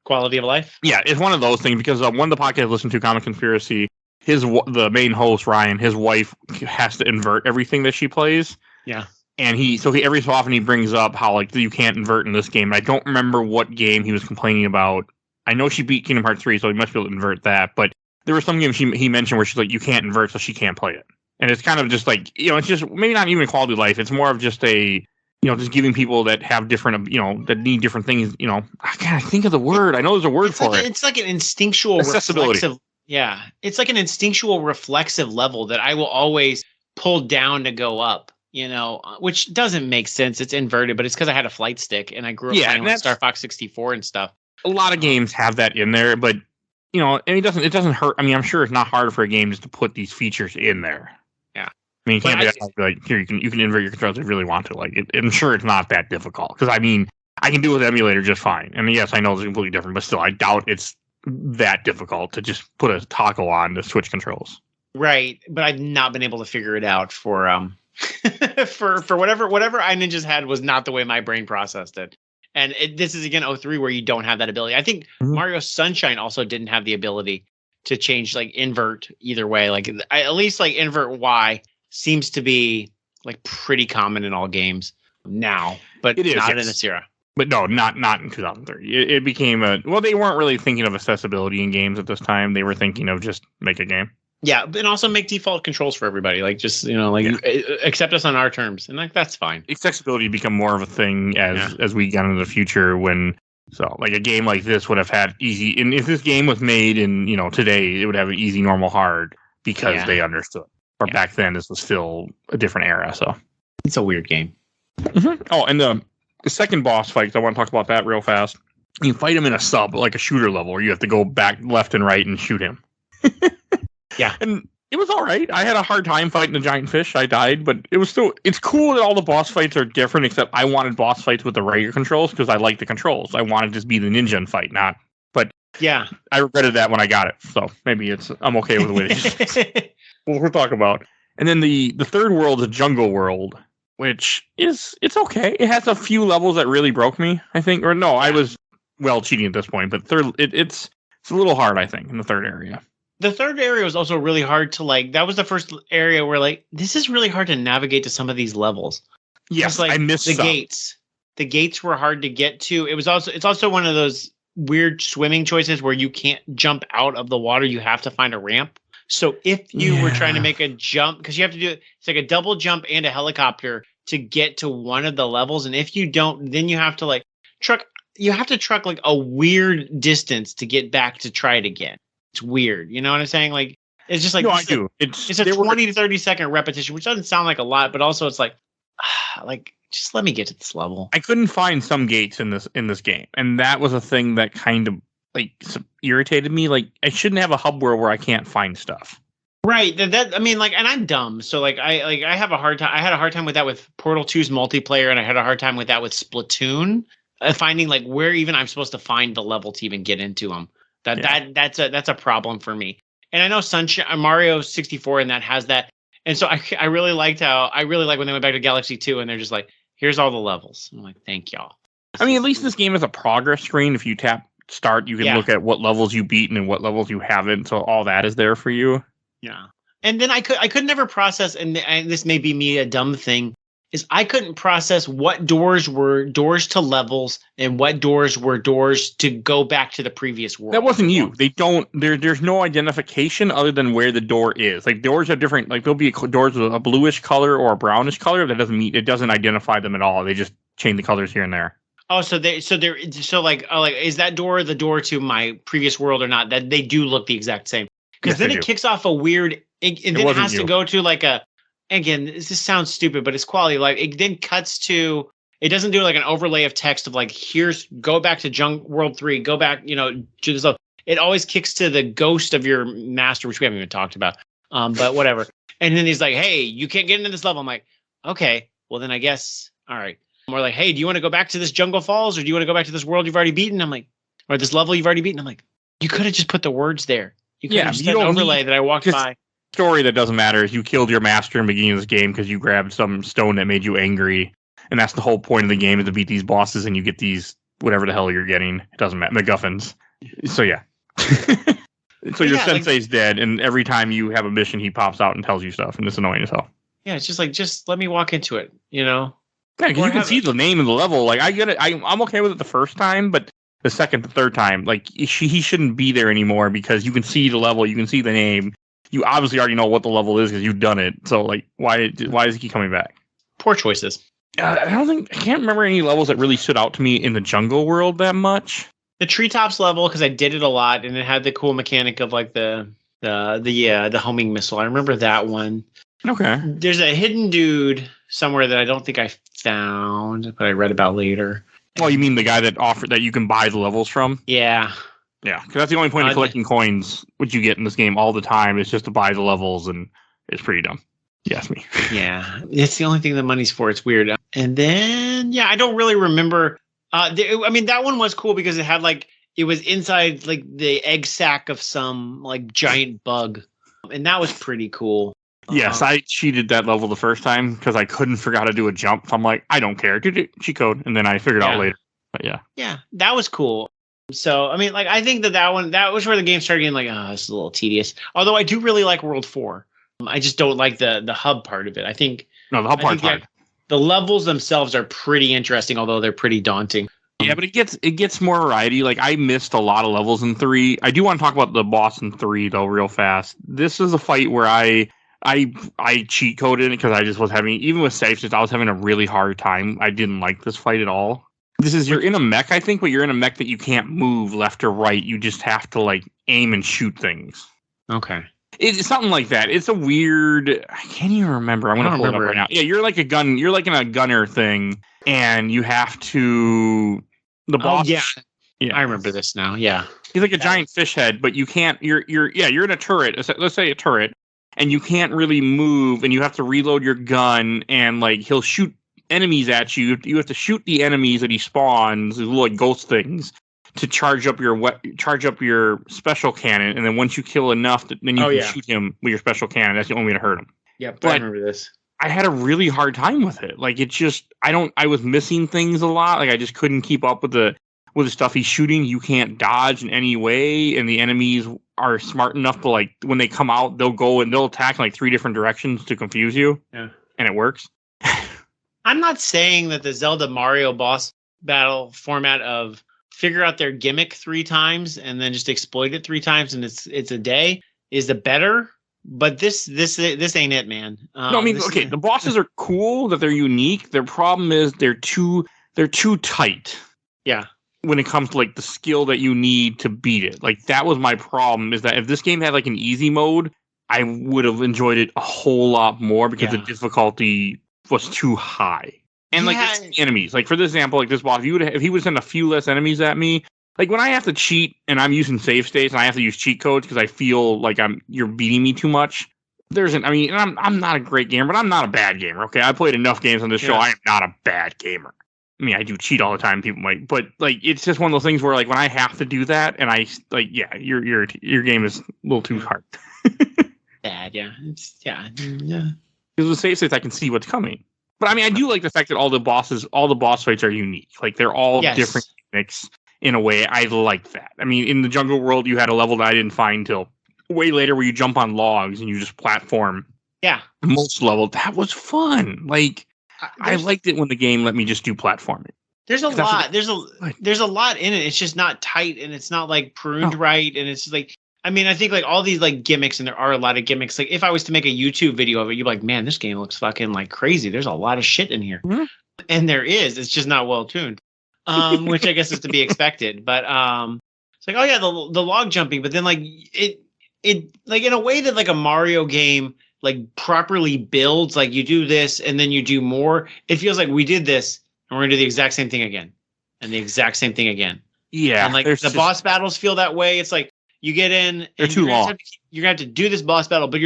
[SPEAKER 3] Quality of life?
[SPEAKER 2] Yeah, it's one of those things because one of the podcasts I listened to, Comic Conspiracy, the main host, Ryan, his wife has to invert everything that she plays.
[SPEAKER 3] Yeah.
[SPEAKER 2] And every so often he brings up how like you can't invert in this game. I don't remember what game he was complaining about. I know she beat Kingdom Hearts 3, so he must be able to invert that. But there was some game he mentioned where she's like, you can't invert, so she can't play it. And it's kind of just like, it's just maybe not even quality of life. It's more of just a just giving people that have different, that need different things, I can't think of the word. I know there's a word for it.
[SPEAKER 3] It's like an instinctual
[SPEAKER 2] accessibility.
[SPEAKER 3] Yeah. It's like an instinctual reflexive level that I will always pull down to go up, which doesn't make sense. It's inverted, but it's because I had a flight stick and I grew up playing with Star Fox 64 and stuff.
[SPEAKER 2] A lot of games have that in there, but, and it doesn't hurt. I mean, I'm sure it's not hard for a game just to put these features in there. I mean, you can't be like, here, you can invert your controls if you really want to. Like, I'm sure it's not that difficult. Because, I mean, I can do it with emulator just fine. And yes, I know it's completely different, but still, I doubt it's that difficult to just put a toggle on to switch controls.
[SPEAKER 3] Right. But I've not been able to figure it out for for whatever iNinja's had was not the way my brain processed it. And this is, again, 03 where you don't have that ability. I think Mario Sunshine also didn't have the ability to change, like, invert either way. Like, at least, like, invert Y seems to be like pretty common in all games now, but
[SPEAKER 2] It is,
[SPEAKER 3] not in
[SPEAKER 2] yes.
[SPEAKER 3] this era.
[SPEAKER 2] But no, not in 2030. It became they weren't really thinking of accessibility in games at this time. They were thinking of just make a game.
[SPEAKER 3] Yeah, and also make default controls for everybody. Like just accept us on our terms, and like that's fine.
[SPEAKER 2] Accessibility become more of a thing as we got into the future. Like a game like this would have had easy. And if this game was made in today, it would have an easy, normal, hard because they understood. Or back then, this was still a different era. So
[SPEAKER 3] it's a weird game.
[SPEAKER 2] Mm-hmm. Oh, and the second boss fight, I want to talk about that real fast. You fight him in a sub, like a shooter level, where you have to go back left and right and shoot him.
[SPEAKER 3] Yeah.
[SPEAKER 2] And it was all right. I had a hard time fighting the giant fish. I died, but it's cool that all the boss fights are different, except I wanted boss fights with the regular controls because I like the controls. I wanted to just be the ninja and fight, not. But
[SPEAKER 3] yeah,
[SPEAKER 2] I regretted that when I got it. So maybe I'm okay with the way it is. We'll talk about. And then the third world is a jungle world, which it's okay. It has a few levels that really broke me, I think. Or no, I was cheating at this point, but it's a little hard, I think, in the third area.
[SPEAKER 3] The third area was also really hard to that was the first area where this is really hard to navigate to some of these levels.
[SPEAKER 2] Yes, I missed
[SPEAKER 3] the
[SPEAKER 2] some.
[SPEAKER 3] gates. The gates were hard to get to. It's also one of those weird swimming choices where you can't jump out of the water. You have to find a ramp. So if you were trying to make a jump, because you have to do it's like a double jump and a helicopter to get to one of the levels. And if you don't, then you have to truck like a weird distance to get back to try it again. It's weird. You know what I'm saying? Like, it's just like,
[SPEAKER 2] no, I do.
[SPEAKER 3] It's a 20 to 30 second repetition, which doesn't sound like a lot, but also it's like, just let me get to this level.
[SPEAKER 2] I couldn't find some gates in this game. And that was a thing that kind of irritated me. Like, I shouldn't have a hub world where I can't find stuff.
[SPEAKER 3] Right. And I'm dumb. So I have a hard time. I had a hard time with that with Portal 2's multiplayer, and I had a hard time with that with Splatoon, finding where even I'm supposed to find the level to even get into them. That's a problem for me. And I know Sunshine Mario 64 and that has that. And so I really like when they went back to Galaxy 2 and they're just like, here's all the levels. I'm like, thank y'all.
[SPEAKER 2] I mean, at least this game has a progress screen. If you tap start, you can look at what levels you beaten and what levels you haven't. So all that is there for you.
[SPEAKER 3] Yeah. And then I could never process, and this may be me a dumb thing, is I couldn't process what doors were doors to levels and what doors were doors to go back to the previous world.
[SPEAKER 2] That wasn't you. They don't. There's no identification other than where the door is. Like, doors are different. Like, there'll be doors with a bluish color or a brownish color. That doesn't mean it doesn't identify them at all. They just change the colors here and there.
[SPEAKER 3] Oh, is that door the door to my previous world or not? That they do look the exact same. Because then it kicks off a weird. And then it has to go to again, this sounds stupid, but it's quality. It then cuts to, it doesn't do an overlay of text of here's, go back to World 3, go back, to this. It always kicks to the ghost of your master, which we haven't even talked about. But whatever. And then he's like, hey, you can't get into this level. I'm like, okay, well then I guess, all right. More like, hey, do you want to go back to this Jungle Falls, or do you want to go back to this world you've already beaten? I'm like, or this level you've already beaten? I'm like, you could have just put the words there. You could have just done an overlay that I walked by.
[SPEAKER 2] Story that doesn't matter is you killed your master in the beginning of this game because you grabbed some stone that made you angry, and that's the whole point of the game, is to beat these bosses and you get these whatever the hell you're getting. It doesn't matter, MacGuffins. So yeah. So your sensei's dead, and every time you have a mission, he pops out and tells you stuff, and it's annoying as hell. Yeah,
[SPEAKER 3] it's just let me walk into it,
[SPEAKER 2] Yeah, because you can see the name of the level. I get it. I'm okay with it the first time, but the second, the third time, he shouldn't be there anymore because you can see the level, you can see the name. You obviously already know what the level is because you've done it. So, why does he keep coming back?
[SPEAKER 3] Poor choices.
[SPEAKER 2] I can't remember any levels that really stood out to me in the jungle world that much.
[SPEAKER 3] The treetops level, because I did it a lot, and it had the cool mechanic of the homing missile. I remember that one.
[SPEAKER 2] Okay.
[SPEAKER 3] There's a hidden dude somewhere that I don't think I found, but I read about later.
[SPEAKER 2] Oh, you mean the guy that you can buy the levels from?
[SPEAKER 3] Yeah.
[SPEAKER 2] Yeah, because that's the only point of collecting coins, which you get in this game all the time, is just to buy the levels, and it's pretty dumb. You ask me.
[SPEAKER 3] Yeah, it's the only thing the money's for. It's weird. And then, I don't really remember. That one was cool because it had it was inside the egg sac of some giant bug, and that was pretty cool.
[SPEAKER 2] Yes, I cheated that level the first time because I couldn't figure out how to do a jump. So I'm like, I don't care. Cheat code, and then I figured out later. But yeah. Yeah,
[SPEAKER 3] that was cool. So, I think that was where the game started getting this is a little tedious. Although I do really like World 4. I just don't like the hub part of it. I think
[SPEAKER 2] No, the hub part's hard.
[SPEAKER 3] The levels themselves are pretty interesting, although they're pretty daunting.
[SPEAKER 2] Yeah, but it gets more variety. Like I missed a lot of levels in 3. I do want to talk about the boss in 3 though, real fast. This is a fight where I cheat coded because I just was having, even with safe states, I was having a really hard time. I didn't like this fight at all. You're in a mech, I think, but you're in a mech that you can't move left or right. You just have to like aim and shoot things.
[SPEAKER 3] Okay.
[SPEAKER 2] It's something like that. It's a weird. I can't even remember. I'm gonna pull it up right now. Yeah, you're like a gun. You're like in a gunner thing, and you have to. The boss.
[SPEAKER 3] Oh, yeah. I remember this now. Yeah.
[SPEAKER 2] He's like a giant fish head, but you can't. You're in a turret. Let's say a turret, and you can't really move, and you have to reload your gun, and like he'll shoot enemies at you. You have to shoot the enemies that he spawns, these little like ghost things, to charge up your special cannon, and then once you kill enough, then you can shoot him with your special cannon. That's the only way to hurt him.
[SPEAKER 3] Yeah, but I remember this.
[SPEAKER 2] I had a really hard time with it. Like I was missing things a lot. Like I just couldn't keep up with the stuff he's shooting. You can't dodge in any way, and the enemies are smart enough to like when they come out, they'll go and they'll attack in like 3 different directions to confuse you. Yeah, and it works.
[SPEAKER 3] I'm not saying that the Zelda Mario boss battle format of figure out their gimmick 3 times and then just exploit it 3 times and it's a day is the better. But this ain't it, man.
[SPEAKER 2] No, I mean, okay, the bosses are cool, that they're unique. Their problem is they're too tight.
[SPEAKER 3] Yeah.
[SPEAKER 2] When it comes to like the skill that you need to beat it. Like that was my problem, is that if this game had like an easy mode, I would have enjoyed it a whole lot more because the difficulty was too high. And like the enemies, like for this example, like this boss, if he would send a few less enemies at me, like when I have to cheat and I'm using save states and I have to use cheat codes because I feel like you're beating me too much. I'm not a great gamer, but I'm not a bad gamer. Okay, I played enough games on this show. I am not a bad gamer. I mean, I do cheat all the time. People might, but like it's just one of those things where like when I have to do that, and I like, your game is a little too hard.
[SPEAKER 3] Bad, yeah.
[SPEAKER 2] Because with save states, I can see what's coming. But I mean, I do like the fact that all the boss fights are unique. Like they're all different gimmicks. In a way, I like that. I mean, in the jungle world, you had a level that I didn't find till way later where you jump on logs and you just platform.
[SPEAKER 3] Yeah.
[SPEAKER 2] Most level. That was fun. Like, I liked it when the game let me just do platforming.
[SPEAKER 3] There's a lot. There's a lot in it. It's just not tight and it's not like pruned right. And it's just like, I mean, I think like all these like gimmicks, and there are a lot of gimmicks. Like if I was to make a YouTube video of it, you'd be like, man, this game looks fucking like crazy. There's a lot of shit in here. Mm-hmm. And there is. It's just not well tuned. Which I guess is to be expected, but it's like, oh yeah, the log jumping, but then like it like in a way that like a Mario game like properly builds, like you do this and then you do more. It feels like we did this and we're gonna do the exact same thing again, and the exact same thing again.
[SPEAKER 2] Yeah,
[SPEAKER 3] and like the boss battles feel that way. It's like you get in,
[SPEAKER 2] they're too long.
[SPEAKER 3] You're gonna have to do this boss battle, but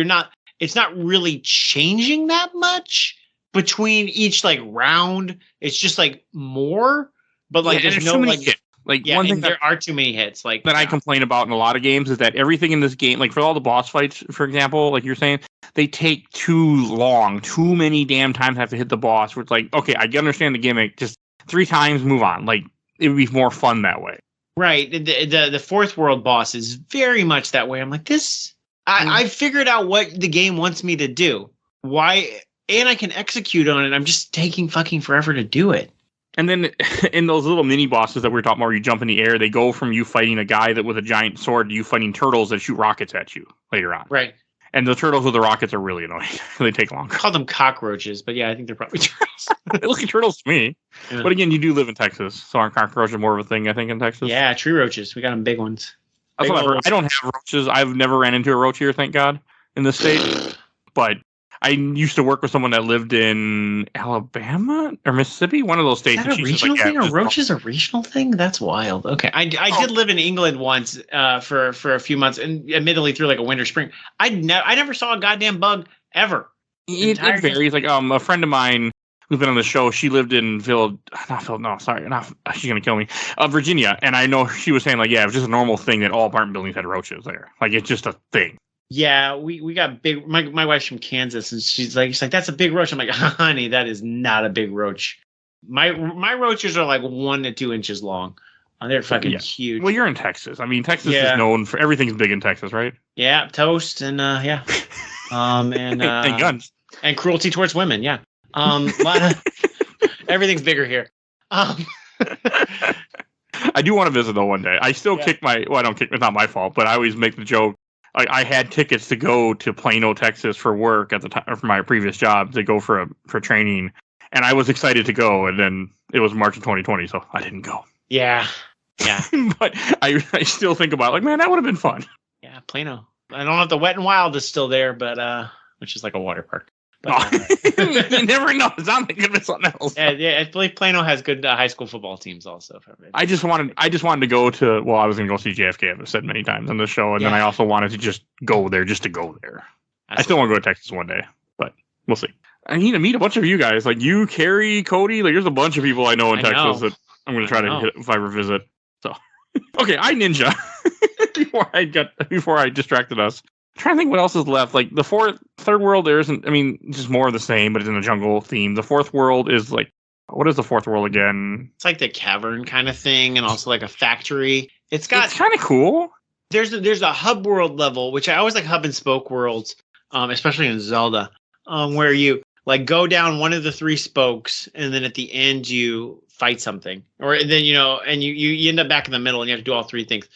[SPEAKER 3] it's not really changing that much between each like round. It's just like more. But like, there's no like
[SPEAKER 2] hits. One thing
[SPEAKER 3] there are too many hits. Like
[SPEAKER 2] that I complain about in a lot of games is that everything in this game, like for all the boss fights, for example, like you're saying, they take too long. Too many damn times I have to hit the boss. Where it's like, okay, I understand the gimmick. Just 3 times, move on. Like it would be more fun that way.
[SPEAKER 3] Right. The fourth world boss is very much that way. I'm like this. I figured out what the game wants me to do. Why? And I can execute on it. I'm just taking fucking forever to do it.
[SPEAKER 2] And then in those little mini bosses that we were talking about where you jump in the air, they go from you fighting a guy that with a giant sword to you fighting turtles that shoot rockets at you later on.
[SPEAKER 3] Right.
[SPEAKER 2] And the turtles with the rockets are really annoying. They take longer.
[SPEAKER 3] I call them cockroaches, but yeah, I think they're probably turtles.
[SPEAKER 2] They look like turtles to me. Yeah. But again, you do live in Texas, so aren't cockroaches more of a thing, I think, in Texas?
[SPEAKER 3] Yeah, tree roaches. We got them big ones.
[SPEAKER 2] That's what I've heard. I don't have roaches. I've never ran into a roach here, thank God, in this state. But I used to work with someone that lived in Alabama or Mississippi, one of those states.
[SPEAKER 3] Is that a regional thing? Are roaches a regional thing? That's wild. Okay, I did live in England once for a few months, and admittedly through like a winter spring. I never saw a goddamn bug ever.
[SPEAKER 2] It varies. Like a friend of mine who's been on the show, she lived in she's gonna kill me. Virginia, and I know she was saying like, yeah, it was just a normal thing that all apartment buildings had roaches there. Like it's just a thing.
[SPEAKER 3] Yeah, we got big. My wife's from Kansas, and she's like, that's a big roach. I'm like, honey, that is not a big roach. My roaches are like 1 to 2 inches long. They're fucking huge.
[SPEAKER 2] Well, you're in Texas. I mean, Texas is known for everything's big in Texas, right?
[SPEAKER 3] Yeah, toast and and
[SPEAKER 2] and guns
[SPEAKER 3] and cruelty towards women. Yeah. Lot of everything's bigger here.
[SPEAKER 2] I do want to visit though one day. I still kick my. Well, I don't kick. It's not my fault, but I always make the joke. I had tickets to go to Plano, Texas, for work at the time for my previous job to go for training, and I was excited to go, and then it was March of 2020, so I didn't go.
[SPEAKER 3] Yeah.
[SPEAKER 2] But I still think about like, man, that would have been fun.
[SPEAKER 3] Yeah, Plano. I don't know if the Wet and Wild is still there, but which is like a water park. But,
[SPEAKER 2] you never know. It's not like it's something else.
[SPEAKER 3] Yeah, I believe Plano has good high school football teams also.
[SPEAKER 2] I just wanted to go to. Well, I was going to go see JFK. I've said many times on the show, and then I also wanted to just go there, just to go there. I still want to go to Texas one day, but we'll see. I need to meet a bunch of you guys, like you, Carrie, Cody. Like, there's a bunch of people I know in Texas that I'm going to try to hit if I ever visit. So, okay, I ninja before I distracted us. I'm trying to think what else is left. Like the third world, there isn't. I mean, just more of the same, but it's in a jungle theme. The fourth world is like, what is the fourth world again?
[SPEAKER 3] It's like the cavern kind of thing, and also like a factory. It's kind
[SPEAKER 2] of cool.
[SPEAKER 3] There's a hub world level, which I always like hub and spoke worlds, especially in Zelda, where you like go down one of the three spokes, and then at the end you fight something, or then and you end up back in the middle, and you have to do all three things.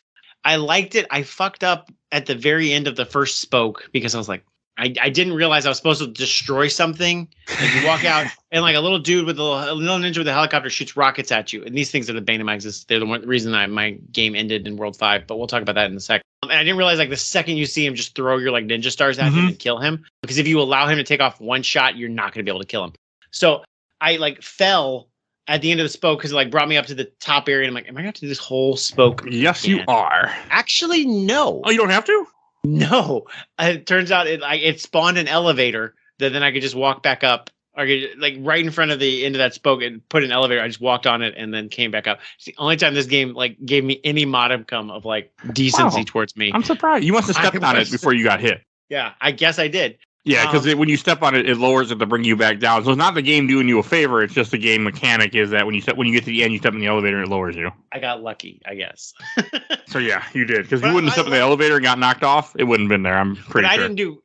[SPEAKER 3] I liked it. I fucked up at the very end of the first spoke because I was like, I didn't realize I was supposed to destroy something. Like you walk out and like a little dude with a little ninja with a helicopter shoots rockets at you. And these things are the bane of my existence. They're the reason my game ended in World 5, but we'll talk about that in a sec. And I didn't realize like the second you see him just throw your like ninja stars at him and kill him. Because if you allow him to take off one shot, you're not going to be able to kill him. So I like fell at the end of the spoke because it like brought me up to the top area. And I'm like, am I going to have to do this whole spoke?
[SPEAKER 2] Yes, you are.
[SPEAKER 3] Actually, no.
[SPEAKER 2] Oh, you don't have to?
[SPEAKER 3] No. It turns out it spawned an elevator that then I could just walk back up. Or like right in front of the end of that spoke and put an elevator. I just walked on it and then came back up. It's the only time this game like gave me any modicum of like decency towards me.
[SPEAKER 2] I'm surprised. You must have stepped on it before you got hit.
[SPEAKER 3] Yeah, I guess I did.
[SPEAKER 2] Yeah, because when you step on it, it lowers it to bring you back down. So it's not the game doing you a favor. It's just the game mechanic is that when you get to the end, you step in the elevator and it lowers you.
[SPEAKER 3] I got lucky, I guess.
[SPEAKER 2] So yeah, you did. Because you wouldn't have stepped in the elevator and got knocked off. It wouldn't have been there. I'm pretty sure.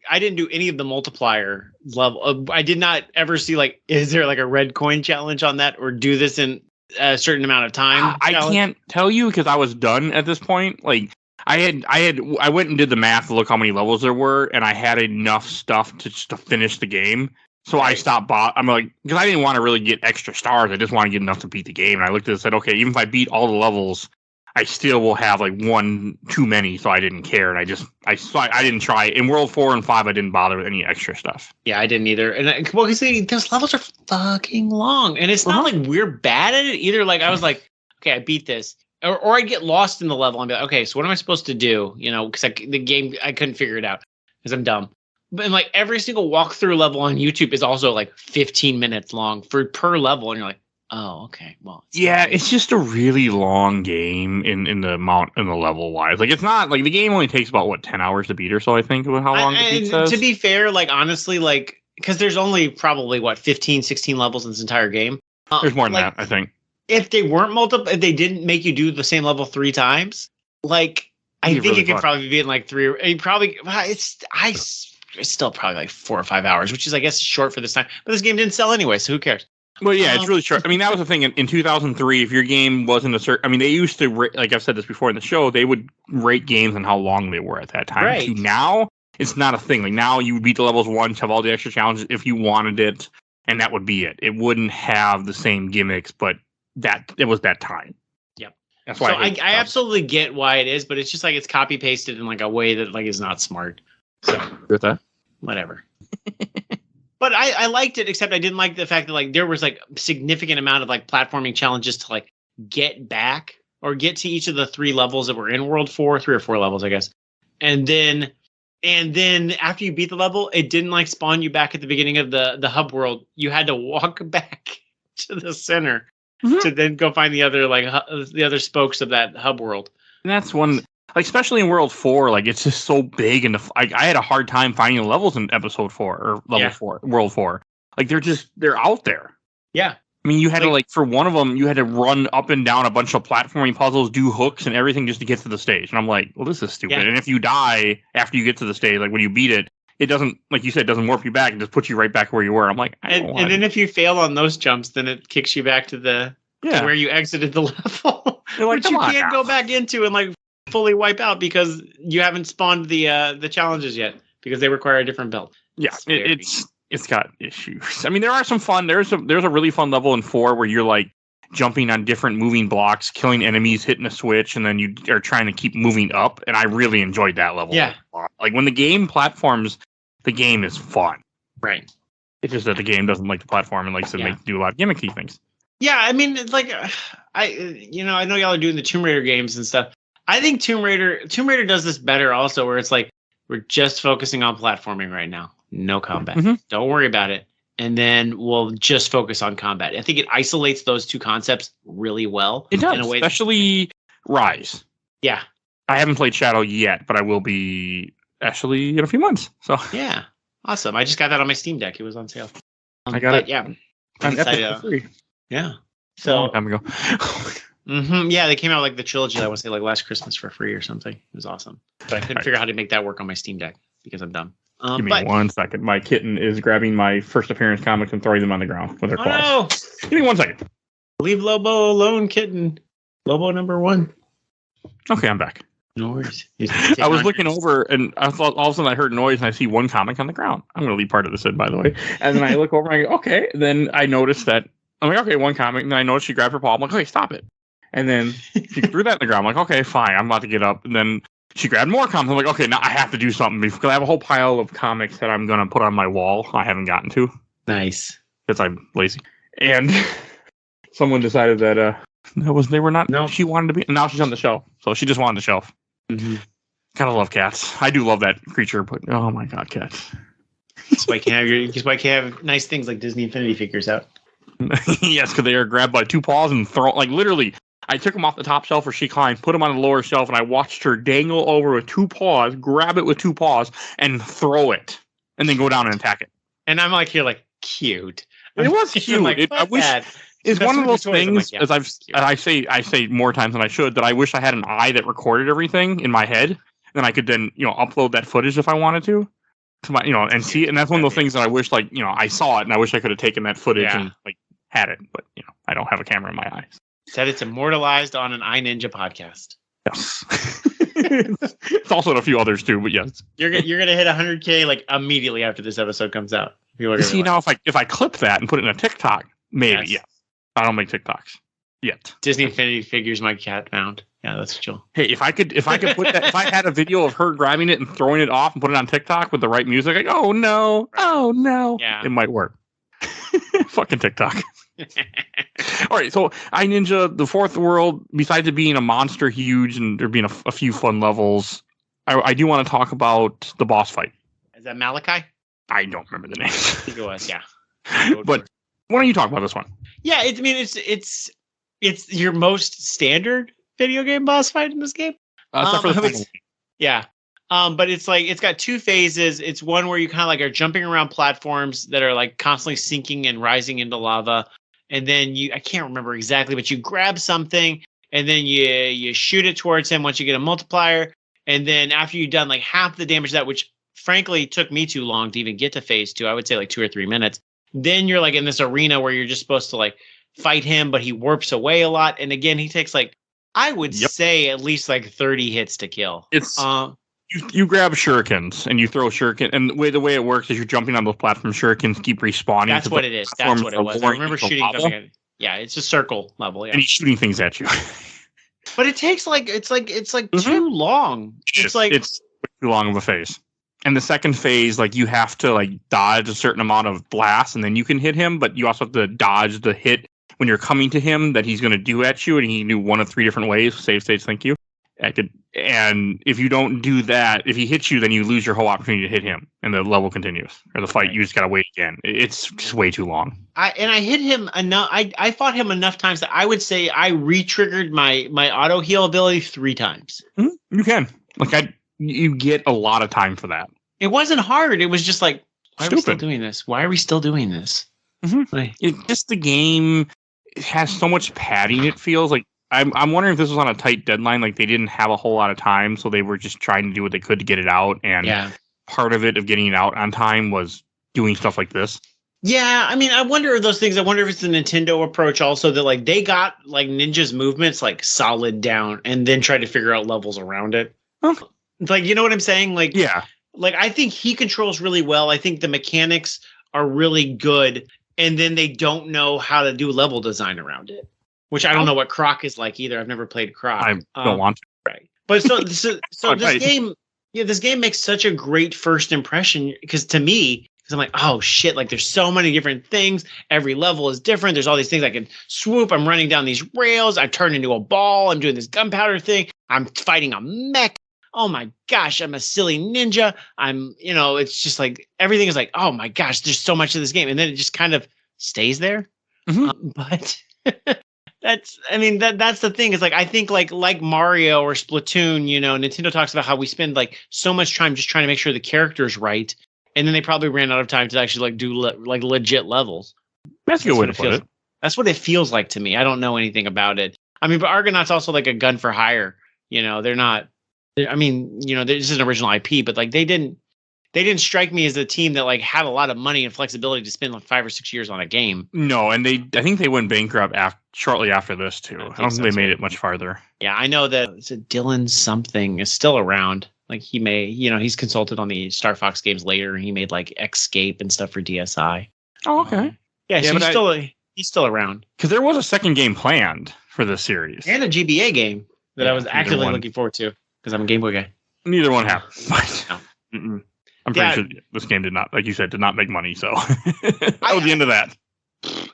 [SPEAKER 3] I didn't do any of the multiplier level. I did not ever see like, is there like a red coin challenge on that, or do this in a certain amount of time?
[SPEAKER 2] I can't tell you because I was done at this point. Like. I went and did the math to look how many levels there were, and I had enough stuff to finish the game. So I stopped. I'm like, because I didn't want to really get extra stars. I just want to get enough to beat the game. And I looked at it and said, okay, even if I beat all the levels, I still will have like one too many. So I didn't care, and I didn't try. In World 4 and 5, I didn't bother with any extra stuff.
[SPEAKER 3] Yeah, I didn't either. And well, those levels are fucking long, and it's not like we're bad at it either. Like I was like, okay, I beat this. Or I'd get lost in the level and be like, okay, so what am I supposed to do? Because the game, I couldn't figure it out because I'm dumb. But like every single walkthrough level on YouTube is also like 15 minutes long per level. And you're like, oh, okay. Well,
[SPEAKER 2] it's just a really long game in the level wise. Like it's not like the game only takes about 10 hours to beat or so, I think, with how long the beat says.
[SPEAKER 3] To be fair, like honestly, like because there's only probably 15, 16 levels in this entire game.
[SPEAKER 2] There's more than that, I think.
[SPEAKER 3] If they weren't multiple, if they didn't make you do the same level 3 times, like I think really it could probably be in like 3. It's still probably like 4 or 5 hours, which is I guess short for this time. But this game didn't sell anyway, so who cares?
[SPEAKER 2] Well, yeah, it's really short. I mean, that was the thing in 2003. If your game wasn't a certain, I mean, they used to like I've said this before in the show, they would rate games on how long they were at that time.
[SPEAKER 3] Right.
[SPEAKER 2] Now it's not a thing. Like now you would beat the levels once, have all the extra challenges if you wanted it, and that would be it. It wouldn't have the same gimmicks, but that it was that time.
[SPEAKER 3] Yep.
[SPEAKER 2] That's why
[SPEAKER 3] I absolutely get why it is, but it's just like it's copy pasted in like a way that like is not smart. So
[SPEAKER 2] with that,
[SPEAKER 3] whatever. But I liked it, except I didn't like the fact that like there was like significant amount of like platforming challenges to like get back or get to each of the 3 levels that were in World 4, 3 or 4 levels, I guess. And then after you beat the level, it didn't like spawn you back at the beginning of the hub world. You had to walk back to the center. To then go find the other spokes of that hub world.
[SPEAKER 2] And that's one, like especially in World 4, like it's just so big, and I had a hard time finding the levels in Episode 4 or Level 4, World 4. Like they're out there.
[SPEAKER 3] Yeah,
[SPEAKER 2] I mean, you had to like for one of them, you had to run up and down a bunch of platforming puzzles, do hooks and everything just to get to the stage. And I'm like, well, this is stupid. Yeah. And if you die after you get to the stage, like when you beat it, it doesn't, like you said, it doesn't warp you back. It just puts you right back where you were. I'm like,
[SPEAKER 3] and then if you fail on those jumps, then it kicks you back to to where you exited the level,
[SPEAKER 2] like,
[SPEAKER 3] which you can't go back into and like fully wipe out because you haven't spawned the challenges yet because they require a different build.
[SPEAKER 2] Yeah, it's got issues. I mean, there are some fun. There's a really fun level in 4 where you're like jumping on different moving blocks, killing enemies, hitting a switch, and then you are trying to keep moving up. And I really enjoyed that level.
[SPEAKER 3] Yeah,
[SPEAKER 2] like when the game platforms, the game is fun.
[SPEAKER 3] Right.
[SPEAKER 2] It's just that the game doesn't like the platform and likes to do a lot of gimmicky things.
[SPEAKER 3] Yeah, I mean, it's like I know y'all are doing the Tomb Raider games and stuff. I think Tomb Raider does this better also, where it's like we're just focusing on platforming right now, no combat.
[SPEAKER 2] Mm-hmm.
[SPEAKER 3] Don't worry about it, and then we'll just focus on combat. I think it isolates those two concepts really well.
[SPEAKER 2] It does,
[SPEAKER 3] in a way
[SPEAKER 2] especially Rise.
[SPEAKER 3] Yeah,
[SPEAKER 2] I haven't played Shadow yet, but I will be actually in a few months. So
[SPEAKER 3] yeah, awesome. I just got that on my Steam Deck. It was on sale.
[SPEAKER 2] I got it.
[SPEAKER 3] Yeah,
[SPEAKER 2] I'm excited. Free.
[SPEAKER 3] Yeah.
[SPEAKER 2] So a long time ago.
[SPEAKER 3] Yeah, they came out like the trilogy. I want to say like last Christmas for free or something. It was awesome, but I couldn't figure out how to make that work on my Steam Deck because I'm dumb.
[SPEAKER 2] Give me 1 second. My kitten is grabbing my first appearance comics and throwing them on the ground with her claws. No! Give me 1 second.
[SPEAKER 3] Leave Lobo alone, kitten. Lobo number 1.
[SPEAKER 2] Okay, I'm back.
[SPEAKER 3] No worries.
[SPEAKER 2] I was looking over and I thought all of a sudden I heard noise and I see one comic on the ground. I'm going to leave part of this in, by the way. And then I look over and I go, okay. And then I noticed that, I'm like, okay, one comic. And then I noticed she grabbed her paw. I'm like, okay, stop it. And then she threw that in the ground. I'm like, okay, fine. I'm about to get up. And then she grabbed more comics. I'm like, okay, now I have to do something because I have a whole pile of comics that I'm going to put on my wall I haven't gotten to.
[SPEAKER 3] Nice.
[SPEAKER 2] Because I'm lazy. And someone decided that they were not. No, she wanted to be. Now she's on the shelf. So she just wanted the shelf. Mm-hmm. Kind of love cats. I do love that creature, but oh my god, cats.
[SPEAKER 3] That's why you can't have nice things like Disney Infinity figures out.
[SPEAKER 2] Yes, because they are grabbed by two paws and thrown. Like literally, I took them off the top shelf where she climbed, put them on the lower shelf, and I watched her dangle over with two paws, grab it with two paws, and throw it, and then go down and attack it.
[SPEAKER 3] And I'm like, you're like, cute.
[SPEAKER 2] It was cute.
[SPEAKER 3] Like,
[SPEAKER 2] I wish. It's one of those things, like, yeah, as I say more times than I should, that I wish I had an eye that recorded everything in my head, and I could then, upload that footage if I wanted to my, and see it. And that's one of those things that I wish, like, I saw it, and I wish I could have taken that footage and like had it, but I don't have a camera in my eyes.
[SPEAKER 3] Said it's immortalized on an iNinja podcast.
[SPEAKER 2] Yes, it's also in a few others too, but yes,
[SPEAKER 3] you're gonna hit 100K like immediately after this episode comes out.
[SPEAKER 2] See, now if I clip that and put it in a TikTok, maybe yes. I don't make TikToks yet.
[SPEAKER 3] Disney Infinity figures my cat found. Yeah, that's chill.
[SPEAKER 2] Hey, if I could put that, if I had a video of her grabbing it and throwing it off and put it on TikTok with the right music, like, oh no, it might work. Fucking TikTok. All right, so iNinja, the fourth world, besides it being a monster huge and there being a few fun levels, I do want to talk about the boss fight.
[SPEAKER 3] Is that Malachi?
[SPEAKER 2] I don't remember the name. I
[SPEAKER 3] think it was, yeah.
[SPEAKER 2] But why don't you talk about this one?
[SPEAKER 3] Yeah, it's your most standard video game boss fight in this game.
[SPEAKER 2] Except for the final.
[SPEAKER 3] Yeah. But it's like it's got two phases. It's one where you kind of like are jumping around platforms that are like constantly sinking and rising into lava. And then I can't remember exactly, but you grab something and then you shoot it towards him once you get a multiplier. And then after you've done like half the damage that, which frankly took me too long to even get to phase 2, I would say like 2 or 3 minutes. Then you're like in this arena where you're just supposed to like fight him, but he warps away a lot. And again, he takes like, I would say at least like 30 hits to kill.
[SPEAKER 2] It's you grab shurikens and you throw shuriken, and the way it works is you're jumping on those platforms. Shurikens keep respawning.
[SPEAKER 3] That's what it is. That's what it was. I remember shooting something. Yeah, it's a circle level. Yeah,
[SPEAKER 2] and he's shooting things at you.
[SPEAKER 3] But it takes like it's too long.
[SPEAKER 2] It's too long of a phase. And the second phase, like you have to like dodge a certain amount of blasts, and then you can hit him. But you also have to dodge the hit when you're coming to him that he's going to do at you, and he can do one of 3 different ways. Save states, thank you. And if you don't do that, if he hits you, then you lose your whole opportunity to hit him, and the level continues, or the fight. Right. You just gotta wait again. It's just way too long. I
[SPEAKER 3] hit him enough. I fought him enough times that I would say I re-triggered my auto heal ability 3 times.
[SPEAKER 2] Mm-hmm. You can you get a lot of time for that.
[SPEAKER 3] It wasn't hard. It was just like, why are we still doing this? Why are we still doing this?
[SPEAKER 2] Mm-hmm. Just the game has so much padding. It feels like. I'm wondering if this was on a tight deadline, like they didn't have a whole lot of time, so they were just trying to do what they could to get it out. And part of it of getting it out on time was doing stuff like this.
[SPEAKER 3] Yeah, I mean, I wonder if those things. I wonder if it's the Nintendo approach also that like they got like Ninja's movements like solid down and then tried to figure out levels around it.
[SPEAKER 2] Huh.
[SPEAKER 3] Like, you know what I'm saying? Like,
[SPEAKER 2] Yeah.
[SPEAKER 3] Like, I think he controls really well. I think the mechanics are really good, and then they don't know how to do level design around it, which I don't know what Croc is like either. I've never played Croc.
[SPEAKER 2] I don't want to.
[SPEAKER 3] Right. But so
[SPEAKER 2] Oh,
[SPEAKER 3] this
[SPEAKER 2] right.
[SPEAKER 3] game, this game makes such a great first impression because to me, because I'm like, oh shit, like there's so many different things. Every level is different. There's all these things I can swoop. I'm running down these rails. I turn into a ball. I'm doing this gunpowder thing. I'm fighting a mech. Oh my gosh, I'm a silly ninja. It's just like everything is like, oh my gosh, there's so much of this game. And then it just kind of stays there.
[SPEAKER 2] Mm-hmm.
[SPEAKER 3] But that's the thing. It's like, I think like Mario or Splatoon, Nintendo talks about how we spend like so much time just trying to make sure the character's right. And then they probably ran out of time to actually like do like legit levels.
[SPEAKER 2] That's a good way to put it.
[SPEAKER 3] That's what it feels like to me. I don't know anything about it. I mean, but Argonaut's also like a gun for hire. They're not. I mean, this is an original IP, but like they didn't strike me as a team that like had a lot of money and flexibility to spend like 5 or 6 years on a game.
[SPEAKER 2] No, and I think they went bankrupt shortly after this too. I don't think they made it much farther.
[SPEAKER 3] Yeah, I know that Dylan something is still around. Like he may, he's consulted on the Star Fox games later. He made like Escape and stuff for DSi.
[SPEAKER 2] Oh, okay.
[SPEAKER 3] So he's still around.
[SPEAKER 2] Because there was a second game planned for this series
[SPEAKER 3] and a GBA game that I was actively looking forward to. Because I'm a Game Boy guy.
[SPEAKER 2] Neither one happened.
[SPEAKER 3] No.
[SPEAKER 2] I'm pretty sure this game did not, like you said, did not make money. So that was the end of that.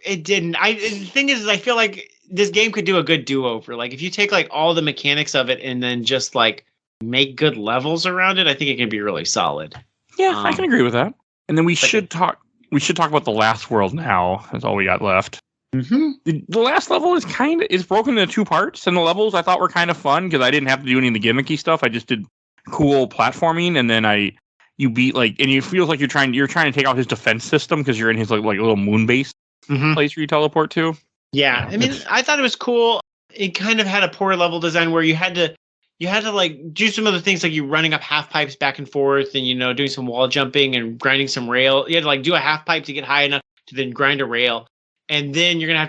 [SPEAKER 3] It didn't. The thing is, I feel like this game could do a good do-over. Like if you take like all the mechanics of it and then just like make good levels around it, I think it can be really solid.
[SPEAKER 2] Yeah, I can agree with that. And then we should talk about the last world now. That's all we got left. Mm-hmm. The last level is broken into 2 parts, and the levels I thought were kind of fun because I didn't have to do any of the gimmicky stuff. I just did cool platforming, and then you beat and it feels like you're trying to take out his defense system because you're in his like little moon base place where you teleport to. Yeah,
[SPEAKER 3] I mean, I thought it was cool. It kind of had a poor level design where you had to like do some of the things like you running up half pipes back and forth, and doing some wall jumping and grinding some rail. You had to like do a half pipe to get high enough to then grind a rail. And then you're going to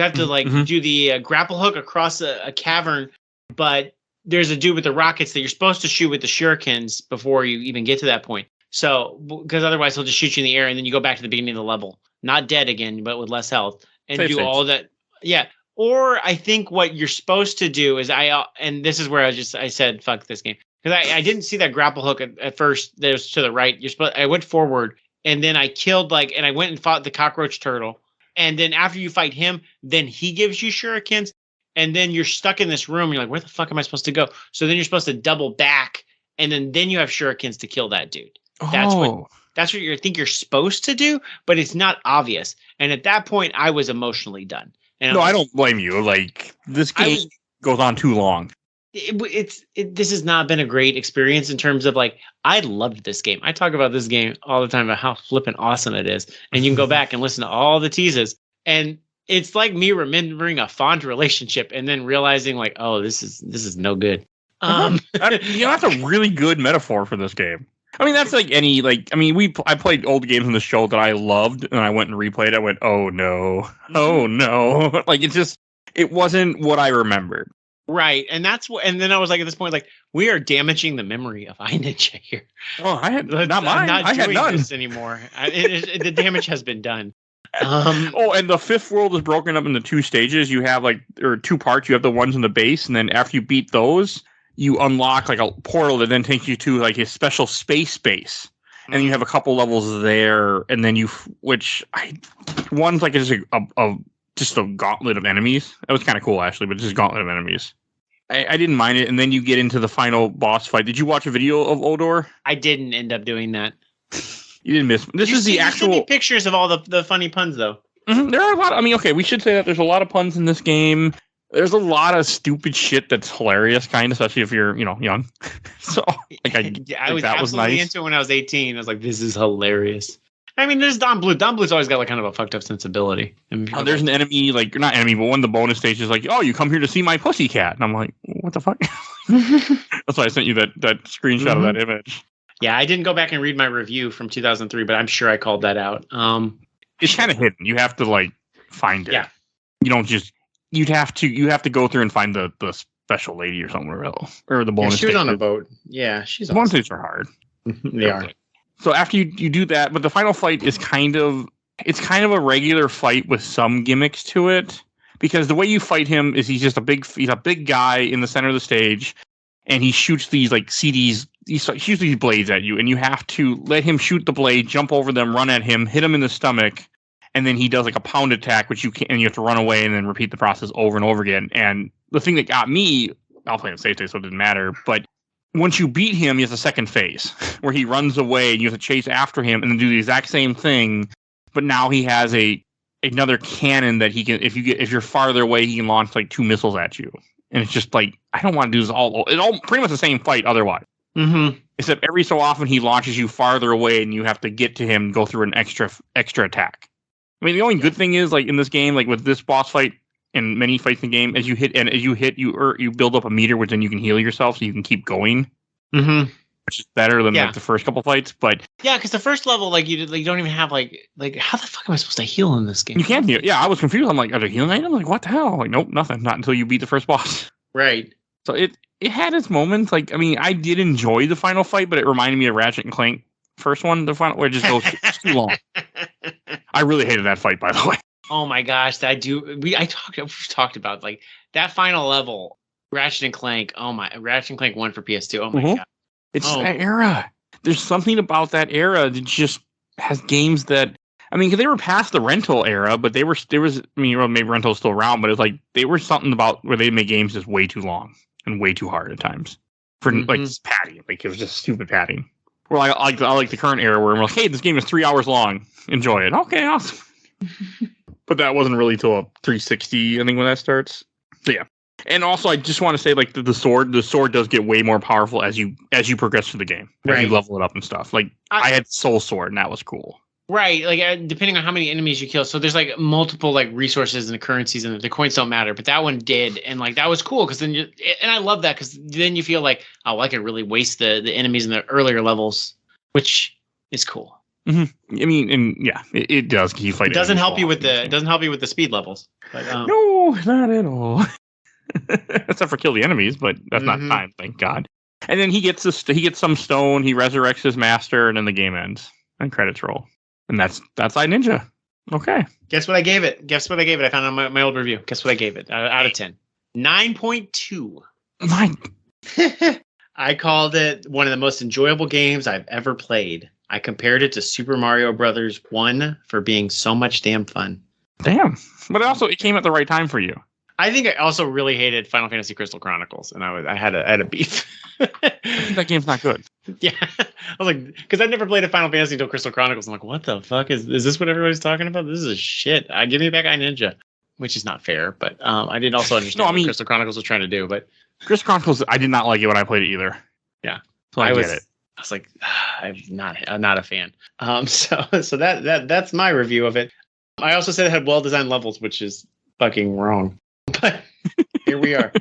[SPEAKER 3] have to do the grapple hook across a cavern. But there's a dude with the rockets that you're supposed to shoot with the shurikens before you even get to that point. So, because otherwise he'll just shoot you in the air and then you go back to the beginning of the level. Not dead again, but with less health. And do all that. Yeah. Or I think what you're supposed to do is and this is where I said, fuck this game. Because I didn't see that grapple hook at first. There's to the right. I went forward and then I killed and I went and fought the cockroach turtle. And then after you fight him, then he gives you shurikens. And then you're stuck in this room. You're like, where the fuck am I supposed to go? So then you're supposed to double back. And then you have shurikens to kill that dude. That's what you think you're supposed to do. But it's not obvious. And at that point, I was emotionally done. And
[SPEAKER 2] I don't blame you. Like, this game goes on too long.
[SPEAKER 3] This has not been a great experience in terms of like, I loved this game. I talk about this game all the time about how flippin' awesome it is. And you can go back and listen to all the teases. And it's like me remembering a fond relationship and then realizing like, oh, this is no good.
[SPEAKER 2] That's a really good metaphor for this game. I mean, that's like I played old games on the show that I loved and I went and replayed it. I went, oh no. Like it wasn't what I remembered.
[SPEAKER 3] Right, and then I was like, at this point, like we are damaging the memory of iNinja here.
[SPEAKER 2] Oh, I had not mine. I had none
[SPEAKER 3] this anymore. The damage has been done.
[SPEAKER 2] And the 5th world is broken up into 2 stages. You have 2 parts. You have the ones in the base, and then after you beat those, you unlock like a portal that then takes you to like a special space base, and you have a couple levels there, and then one's like just a gauntlet of enemies. That was kind of cool, actually, but just a gauntlet of enemies. I didn't mind it. And then you get into the final boss fight. Did you watch a video of Odor?
[SPEAKER 3] I didn't end up doing that.
[SPEAKER 2] You didn't miss. This is the actual...
[SPEAKER 3] You sent me pictures of all the funny puns, though.
[SPEAKER 2] Mm-hmm. There are a lot. We should say that there's a lot of puns in this game. There's a lot of stupid shit that's hilarious, kind of, especially if you're, young. So,
[SPEAKER 3] I was absolutely into it when I was 18. I was like, this is hilarious. I mean, there's Don Bluth. Don Bluth's always got like kind of a fucked up sensibility.
[SPEAKER 2] There's an enemy, not enemy, but one of the bonus stages, like, oh, you come here to see my pussycat. And I'm like, what the fuck? That's why I sent you that screenshot of that image.
[SPEAKER 3] Yeah, I didn't go back and read my review from 2003, but I'm sure I called that out.
[SPEAKER 2] It's kind of hidden. You have to like find it.
[SPEAKER 3] Yeah.
[SPEAKER 2] You don't just. You have to go through and find the special lady or something, or the bonus.
[SPEAKER 3] Yeah, she was on a
[SPEAKER 2] stages.
[SPEAKER 3] boat. Yeah, she's
[SPEAKER 2] The
[SPEAKER 3] awesome.
[SPEAKER 2] bonus stages are hard.
[SPEAKER 3] They are.
[SPEAKER 2] So after you do that, but the final fight is kind of a regular fight with some gimmicks to it, because the way you fight him is he's a big guy in the center of the stage, and he shoots these like CDs. He shoots these blades at you, and you have to let him shoot the blade, jump over them, run at him, hit him in the stomach, and then he does like a pound attack, which you have to run away and then repeat the process over and over again. And the thing that got me, I'll play on safe state, so it didn't matter, but once you beat him, he has a second phase where he runs away and you have to chase after him and then do the exact same thing. But now he has another cannon that he can, if you're farther away, he can launch like 2 missiles at you. And it's just like, I don't want to do this all pretty much the same fight otherwise.
[SPEAKER 3] Mm-hmm.
[SPEAKER 2] Except every so often he launches you farther away and you have to get to him and go through an extra attack. I mean, the only good thing is like in this game, like with this boss fight and many fights in the game, as you hit, you build up a meter, which then you can heal yourself so you can keep going.
[SPEAKER 3] Mm-hmm.
[SPEAKER 2] Which is better than like the first couple fights, but
[SPEAKER 3] yeah, because the first level, like you don't even have like how the fuck am I supposed to heal in this game?
[SPEAKER 2] You can't heal. Yeah, I was confused. I'm like, are there healing items? Like, what the hell? Like, nope, nothing. Not until you beat the first boss.
[SPEAKER 3] Right.
[SPEAKER 2] So it had its moments. Like, I mean, I did enjoy the final fight, but it reminded me of Ratchet and Clank first one. The final where it just goes too long. I really hated that fight, by the way.
[SPEAKER 3] Oh my gosh, we've talked about like that final level, Ratchet and Clank. Oh my, Ratchet and Clank 1 for PS2. Oh my god.
[SPEAKER 2] It's that era. There's something about that era that just has games that, I mean, 'cause they were past the rental era, but there was, I mean, maybe rental's still around, but it's like they were something about where they made games just way too long and way too hard at times for like padding. Like it was just stupid padding. Well, I like the current era where we're like, hey, this game is 3 hours long. Enjoy it. Okay, awesome. But that wasn't really till a 360, I think, when that starts. So yeah. And also, I just want to say, like the sword does get way more powerful as you progress through the game. Right. As you level it up and stuff. Like I had Soul Sword, and that was cool. Right,
[SPEAKER 3] like depending on how many enemies you kill. So there's like multiple like resources and the currencies, and the coins don't matter. But that one did, and like that was cool because and I love that because then you feel like, oh, I could really waste the enemies in the earlier levels, which is cool.
[SPEAKER 2] Mm-hmm. I mean, and yeah, it does. You fight.
[SPEAKER 3] It doesn't help you with the speed levels. But,
[SPEAKER 2] no, not at all. Except for kill the enemies, but that's not time, thank God. And then he gets some stone, he resurrects his master, and then the game ends. And credits roll. And that's I Ninja. Okay.
[SPEAKER 3] Guess what I gave it? I found on my old review. Guess what I gave it? Out of 10. 9.2. I called it one of the most enjoyable games I've ever played. I compared it to Super Mario Brothers 1 for being so much damn fun.
[SPEAKER 2] Damn. But also, it came at the right time for you.
[SPEAKER 3] I think I also really hated Final Fantasy Crystal Chronicles, and I had a beef.
[SPEAKER 2] That game's not good.
[SPEAKER 3] Yeah, I was like, because I'd never played a Final Fantasy until Crystal Chronicles. I'm like, what the fuck is this? What everybody's talking about? This is shit. Give me back iNinja, which is not fair. But I didn't also understand what Crystal Chronicles was trying to do. But
[SPEAKER 2] Crystal Chronicles, I did not like it when I played it either.
[SPEAKER 3] Yeah,
[SPEAKER 2] so I get it.
[SPEAKER 3] I was like, I'm not a fan. So that's my review of it. I also said it had well designed levels, which is fucking wrong. But here we are.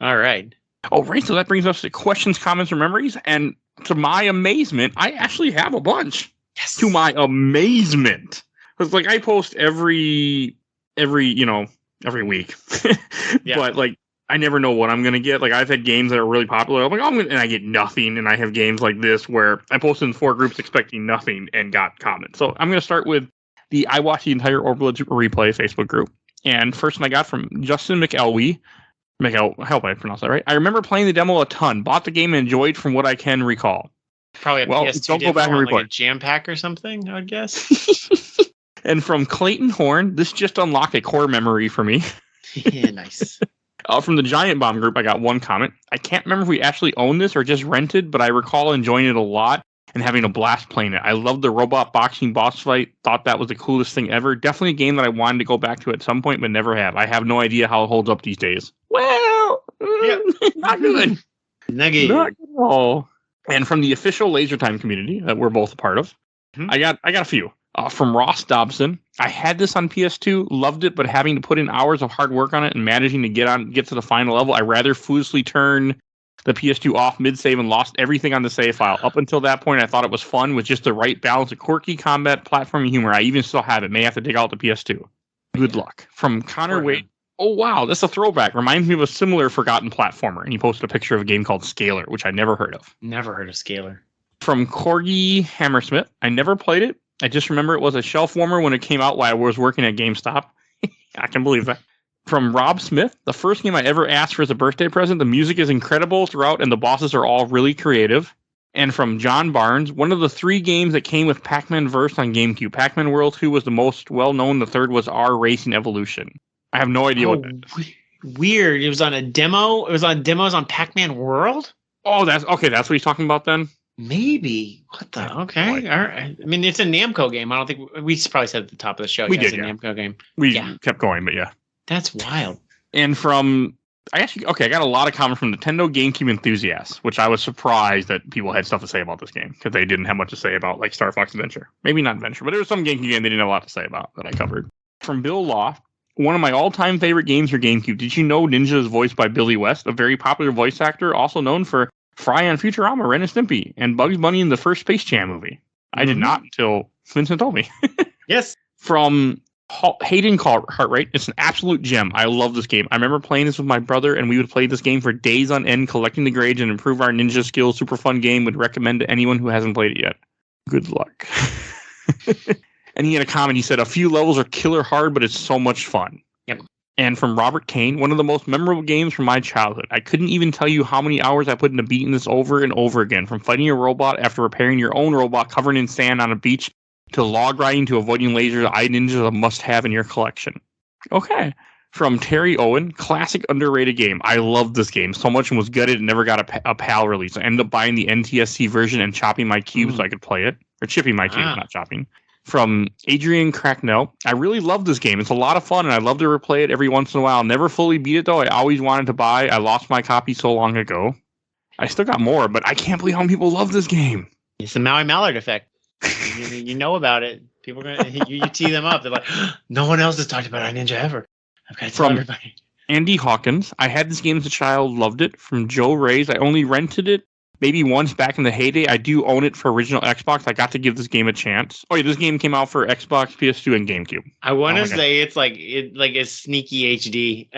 [SPEAKER 3] All right.
[SPEAKER 2] Oh, right. So that brings us to questions, comments, or memories. And to my amazement, I actually have a bunch.
[SPEAKER 3] Yes.
[SPEAKER 2] To my amazement. Because like I post every week. Yeah. But like I never know what I'm gonna get. Like I've had games that are really popular. I'm like, and I get nothing. And I have games like this where I posted in 4 groups expecting nothing and got comments. So I'm gonna start with I watched the entire Orbital Replay Facebook group. And first one I got from Justin McElwee. I hope I pronounced that right. I remember playing the demo a ton, bought the game and enjoyed from what I can recall.
[SPEAKER 3] Probably a PS2
[SPEAKER 2] don't go back and replay.
[SPEAKER 3] Like a jam pack or something, I would guess.
[SPEAKER 2] And from Clayton Horn, this just unlocked a core memory for me.
[SPEAKER 3] Yeah, nice.
[SPEAKER 2] From the Giant Bomb group, I got one comment. I can't remember if we actually owned this or just rented, but I recall enjoying it a lot and having a blast playing it. I loved the robot boxing boss fight. Thought that was the coolest thing ever. Definitely a game that I wanted to go back to at some point, but never have. I have no idea how it holds up these days. Well, not good. Not good at all. And from the official Laser Time community that we're both a part of, I got a few. From Ross Dobson, I had this on PS2, loved it, but having to put in hours of hard work on it and managing to get to the final level, I rather foolishly turn the PS2 off mid-save and lost everything on the save file. Up until that point, I thought it was fun with just the right balance of quirky combat, platforming humor. I even still have it. May have to dig out the PS2. Good luck. From Connor Wade. Oh, wow. That's a throwback. Reminds me of a similar forgotten platformer. And he posted a picture of a game called Scalar, which I never heard of.
[SPEAKER 3] Never heard of Scalar.
[SPEAKER 2] From Corgi Hammersmith. I never played it. I just remember it was a shelf warmer when it came out while I was working at GameStop. I can believe that. From Rob Smith, the first game I ever asked for as a birthday present. The music is incredible throughout, and the bosses are all really creative. And from John Barnes, one of the 3 games that came with Pac-Man Verse on GameCube. Pac-Man World 2 was the most well-known. The third was R Racing Evolution. I have no idea what that is.
[SPEAKER 3] Weird. It was on a demo. It was on demos on Pac-Man World?
[SPEAKER 2] Oh, that's what he's talking about then?
[SPEAKER 3] Maybe. What the? Okay. All right. I mean, it's a Namco game. I don't think we probably said at the top of the show.
[SPEAKER 2] We did,
[SPEAKER 3] it's a Namco game.
[SPEAKER 2] We kept going, but yeah.
[SPEAKER 3] That's wild.
[SPEAKER 2] And from, I got a lot of comments from Nintendo GameCube enthusiasts, which I was surprised that people had stuff to say about this game because they didn't have much to say about, like Star Fox Adventure. Maybe not Adventure, but there was some GameCube game they didn't have a lot to say about that I covered. From Bill Law, one of my all-time favorite games for GameCube. Did you know Ninja is voiced by Billy West, a very popular voice actor, also known for Fry on Futurama, Ren and Stimpy, and Bugs Bunny in the first Space Jam movie? I did not until Vincent told me.
[SPEAKER 3] Yes.
[SPEAKER 2] From Hayden Cartwright, it's an absolute gem. I love this game. I remember playing this with my brother, and we would play this game for days on end, collecting the grades and improve our ninja skills. Super fun game. Would recommend to anyone who hasn't played it yet. Good luck. And he had a comment. He said, a few levels are killer hard, but it's so much fun.
[SPEAKER 3] Yep.
[SPEAKER 2] And from Robert Kane, one of the most memorable games from my childhood. I couldn't even tell you how many hours I put into beating this over and over again. From fighting a robot after repairing your own robot covered in sand on a beach to log riding to avoiding lasers, iNinja is a must-have in your collection. Okay. From Terry Owen, classic underrated game. I loved this game so much and was gutted and never got a PAL release. I ended up buying the NTSC version and chopping my cubes so I could play it. Or chipping my cubes, not chopping. From Adrian Cracknell, I really love this game. It's a lot of fun, and I love to replay it every once in a while. Never fully beat it, though. I always wanted to buy. I lost my copy so long ago. I still got more, but I can't believe how many people love this game.
[SPEAKER 3] It's the Maui Mallard effect. You know about it. People are gonna you tee them up. They're like, no one else has talked about iNinja ever. I've got to tell everybody.
[SPEAKER 2] Andy Hawkins, I had this game as a child, loved it. From Joe Rays, I only rented it maybe once back in the heyday. I do own it for original Xbox. I got to give this game a chance. Oh yeah, this game came out for Xbox, PS2, and GameCube.
[SPEAKER 3] I want to say it's like it's sneaky HD.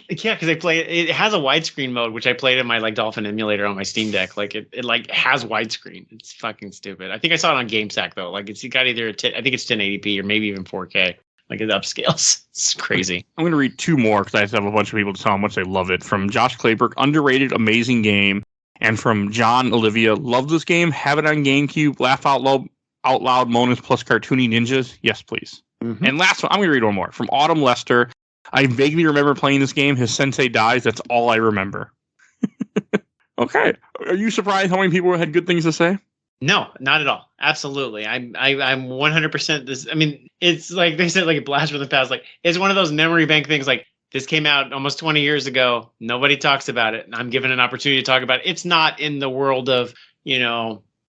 [SPEAKER 3] Because I play it. It has a widescreen mode, which I played in my like Dolphin emulator on my Steam Deck. Like it like has widescreen. It's fucking stupid. I think I saw it on GameSack though. Like it's got either I think it's 1080p or maybe even 4K. Like it upscales. It's crazy.
[SPEAKER 2] I'm going to read 2 more because I just have a bunch of people to tell how much they love it. From Josh Clayburg, underrated, amazing game. And from John Olivia, love this game. Have it on GameCube. Laugh out loud moments plus cartoony ninjas. Yes, please. Mm-hmm. And last one, I'm going to read one more. From Autumn Lester, I vaguely remember playing this game. His sensei dies. That's all I remember. Okay. Are you surprised how many people had good things to say?
[SPEAKER 3] No, not at all. Absolutely. I'm 100% this. I mean, it's like they said, like a blast from the past. Like it's one of those memory bank things. Like this came out almost 20 years ago. Nobody talks about it. And I'm given an opportunity to talk about it. It's not in the world of,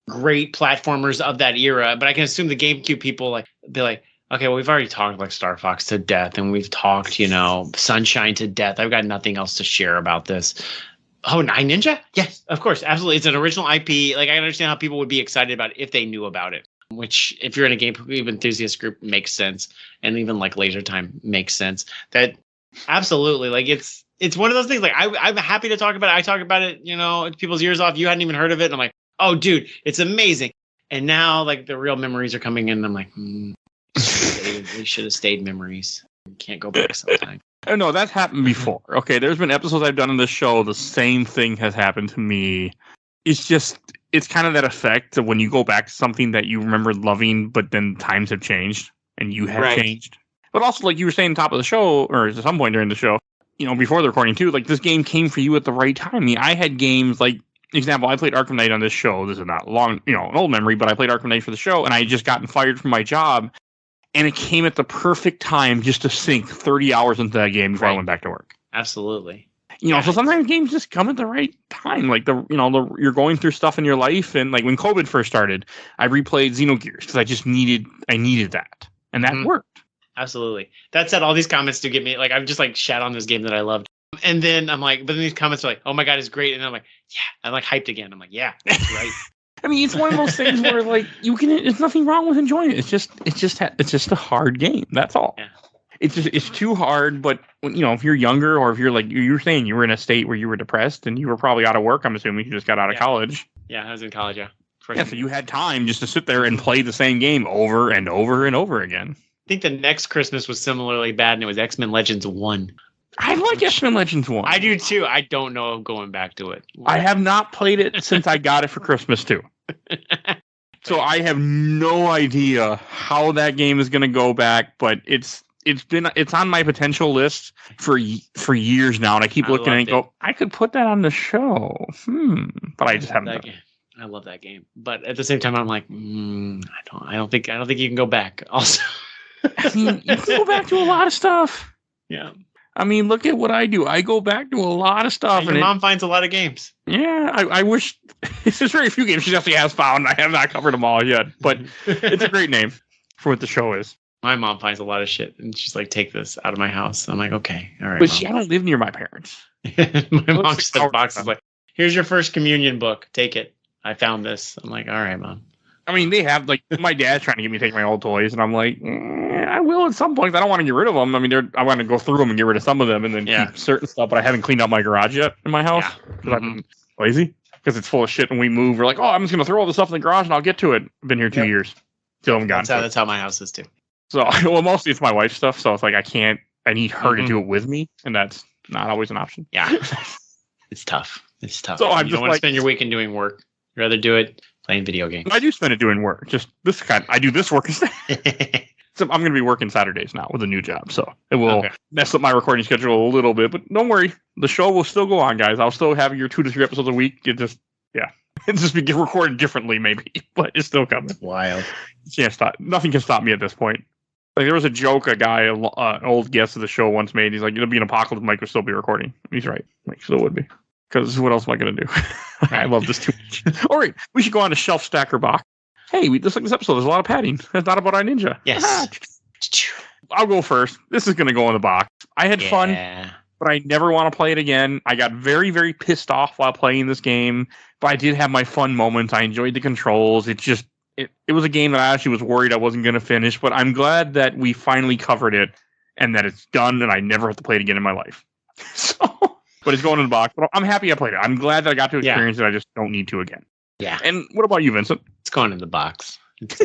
[SPEAKER 3] great platformers of that era, but I can assume the GameCube people be like, okay, well, we've already talked like Star Fox to death and we've talked, Sunshine to death. I've got nothing else to share about this. Oh, iNinja? Yes, of course. Absolutely. It's an original IP. Like, I understand how people would be excited about it if they knew about it, which if you're in a GameCube enthusiast group makes sense. And even like Laser Time makes sense. That absolutely. Like, it's one of those things. Like, I'm happy to talk about it. I talk about it, people's ears off. You hadn't even heard of it. And I'm like, oh, dude, it's amazing. And now, like, the real memories are coming in. And I'm like, they should have stayed memories. You can't go back sometime.
[SPEAKER 2] Oh, no, that's happened before. Okay, there's been episodes I've done on this show. The same thing has happened to me. It's kind of that effect of when you go back to something that you remember loving, but then times have changed and you have changed. But also, like you were saying top of the show, or at some point during the show, before the recording too, like this game came for you at the right time. I mean, I had games like, example, I played Arkham Knight on this show. This is not long, an old memory, but I played Arkham Knight for the show and I had just gotten fired from my job. And it came at the perfect time just to sink 30 hours into that game before I went back to work.
[SPEAKER 3] Absolutely.
[SPEAKER 2] So sometimes games just come at the right time. Like you're going through stuff in your life, and like when COVID first started, I replayed Xenogears because I needed that, and that worked.
[SPEAKER 3] Absolutely. That said, all these comments do get me like I've just like shat on this game that I loved And then I'm like, but then these comments are like, "Oh my god, it's great," and I'm like, "Yeah," I'm like hyped again. I'm like, "Yeah, that's right."
[SPEAKER 2] I mean, it's one of those things where like there's nothing wrong with enjoying it. It's just a hard game. That's all.
[SPEAKER 3] Yeah.
[SPEAKER 2] It's too hard. But if you're younger, or if you're like you're saying you were in a state where you were depressed and you were probably out of work. I'm assuming you just got out of college.
[SPEAKER 3] Yeah, I was in college. Yeah.
[SPEAKER 2] Yeah, so you had time just to sit there and play the same game over and over and over again.
[SPEAKER 3] I think the next Christmas was similarly bad, and it was X-Men Legends 1.
[SPEAKER 2] I like X-Men Legends 1.
[SPEAKER 3] I do too. I don't know of going back to it.
[SPEAKER 2] I have not played it since I got it for Christmas too. So I have no idea how that game is going to go back, but it's on my potential list for years now, and I keep looking at it and go, I could put that on the show. But I just haven't done it.
[SPEAKER 3] I love that game, but at the same time, I'm like, I don't think you can go back. Also,
[SPEAKER 2] I mean, you can go back to a lot of stuff.
[SPEAKER 3] Yeah.
[SPEAKER 2] I mean, look at what I do. I go back to a lot of stuff.
[SPEAKER 3] And your mom finds a lot of games.
[SPEAKER 2] Yeah, I wish. There's very few games she actually has found. I have not covered them all yet, but it's a great name for what the show is.
[SPEAKER 3] My mom finds a lot of shit, and she's like, "Take this out of my house." I'm like, "Okay, all right."
[SPEAKER 2] But I don't live near my parents.
[SPEAKER 3] My mom just has boxes like, "Here's your first communion book. Take it. I found this." I'm like, "All right, Mom."
[SPEAKER 2] I mean, they have like my dad's trying to get me to take my old toys, and I'm like, I will at some point. I don't want to get rid of them. I mean, I want to go through them and get rid of some of them, and then keep certain stuff. But I haven't cleaned out my garage yet in my house because I've been lazy. Because it's full of shit. When we move, we're like, I'm just gonna throw all the stuff in the garage and I'll get to it. I've been here 2 years, still haven't gotten to it.
[SPEAKER 3] That's how my house is too.
[SPEAKER 2] So, well, mostly it's my wife's stuff. So it's like I need her to do it with me, and that's not always an option.
[SPEAKER 3] Yeah, it's tough. It's tough.
[SPEAKER 2] So
[SPEAKER 3] you don't want to spend your weekend doing work. You'd rather do it playing video games.
[SPEAKER 2] I do spend it doing work. Just this kind. I do this work instead. So I'm going to be working Saturdays now with a new job, so it will mess up my recording schedule a little bit. But don't worry, the show will still go on, guys. I'll still have your 2 to 3 episodes a week. It just be recorded differently, maybe, but it's still coming.
[SPEAKER 3] Wild.
[SPEAKER 2] You can't stop. Nothing can stop me at this point. Like there was a joke a guy, an old guest of the show once made. He's like, "It'll be an apocalypse. Mike will still be recording." He's right. Like, so it would be. Because what else am I going to do? I love this too much. All right, we should go on to Shelf Stacker Box. Hey, just like this episode, there's a lot of padding. It's not about iNinja.
[SPEAKER 3] Yes.
[SPEAKER 2] I'll go first. This is going to go in the box. I had fun, but I never want to play it again. I got very, very pissed off while playing this game, but I did have my fun moments. I enjoyed the controls. It was a game that I actually was worried I wasn't going to finish, but I'm glad that we finally covered it and that it's done and I never have to play it again in my life. But it's going in the box. But I'm happy I played it. I'm glad that I got to experience it. I just don't need to again. Yeah. And what about you, Vincent?
[SPEAKER 3] It's going in the box. It's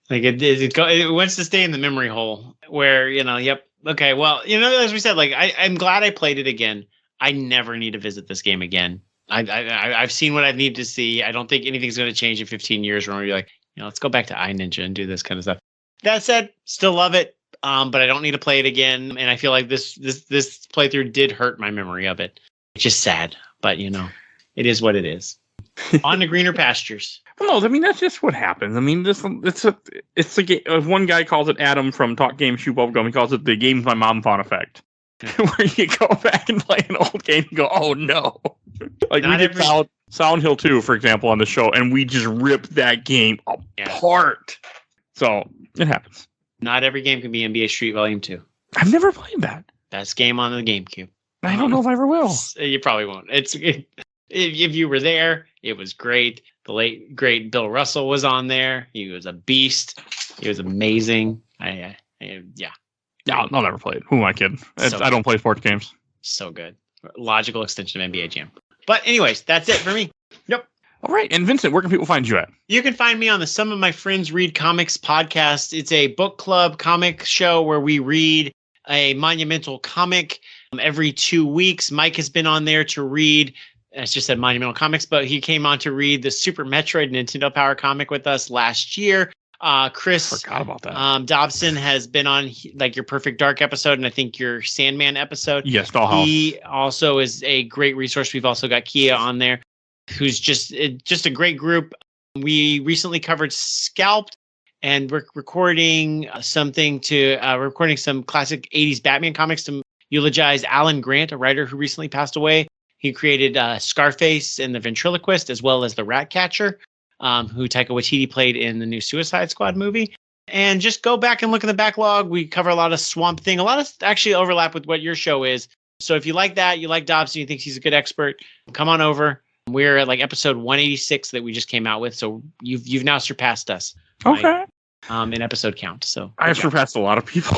[SPEAKER 3] like it wants to stay in the memory hole where, okay, well, as we said, like I'm glad I played it again. I never need to visit this game again. I've seen what I need to see. I don't think anything's going to change in 15 years when we're like, let's go back to iNinja and do this kind of stuff. That said, still love it. But I don't need to play it again. And I feel like this playthrough did hurt my memory of it. It's just sad, but it is what it is. On to greener pastures.
[SPEAKER 2] Well, no, I mean that's just what happens. I mean, it's a game. One guy calls it Adam from Talk Game Shoe Bubblegum. He calls it the games my mom found effect, where you go back and play an old game and go, oh no. Like we did Sound Hill 2, for example, on the show, and we just ripped that game apart. So it happens.
[SPEAKER 3] Not every game can be NBA Street Volume 2.
[SPEAKER 2] I've never played that.
[SPEAKER 3] Best game on the GameCube.
[SPEAKER 2] I don't know if I ever will.
[SPEAKER 3] You probably won't. If you were there, it was great. The late, great Bill Russell was on there. He was a beast. He was amazing. Yeah.
[SPEAKER 2] I'll never play it. Who am I kidding? I don't play sports games.
[SPEAKER 3] So good. Logical extension of NBA Jam. But anyways, that's it for me. Yep.
[SPEAKER 2] All right. And Vincent, where can people find you at?
[SPEAKER 3] You can find me on the Some of My Friends Read Comics podcast. It's a book club comic show where we read a monumental comic every 2 weeks. Mike has been on there to read, I just said Monumental Comics, but he came on to read the Super Metroid Nintendo Power comic with us last year. Chris
[SPEAKER 2] forgot about that.
[SPEAKER 3] Dobson has been on like your Perfect Dark episode and I think your Sandman episode.
[SPEAKER 2] Yes, Dollhouse.
[SPEAKER 3] He also is a great resource. We've also got Kia on there, who's just a great group. We recently covered Scalped, and we're recording some classic 80s Batman comics to eulogize Alan Grant, a writer who recently passed away. He created Scarface and the Ventriloquist, as well as the Ratcatcher, who Taika Waititi played in the new Suicide Squad movie. And just go back and look at the backlog. We cover a lot of Swamp Thing, a lot of actually overlap with what your show is. So if you like that, you like Dobson, you think he's a good expert, come on over. We're at like episode 186 that we just came out with. So you've now surpassed us.
[SPEAKER 2] Okay.
[SPEAKER 3] In episode count. So
[SPEAKER 2] I've surpassed a lot of people.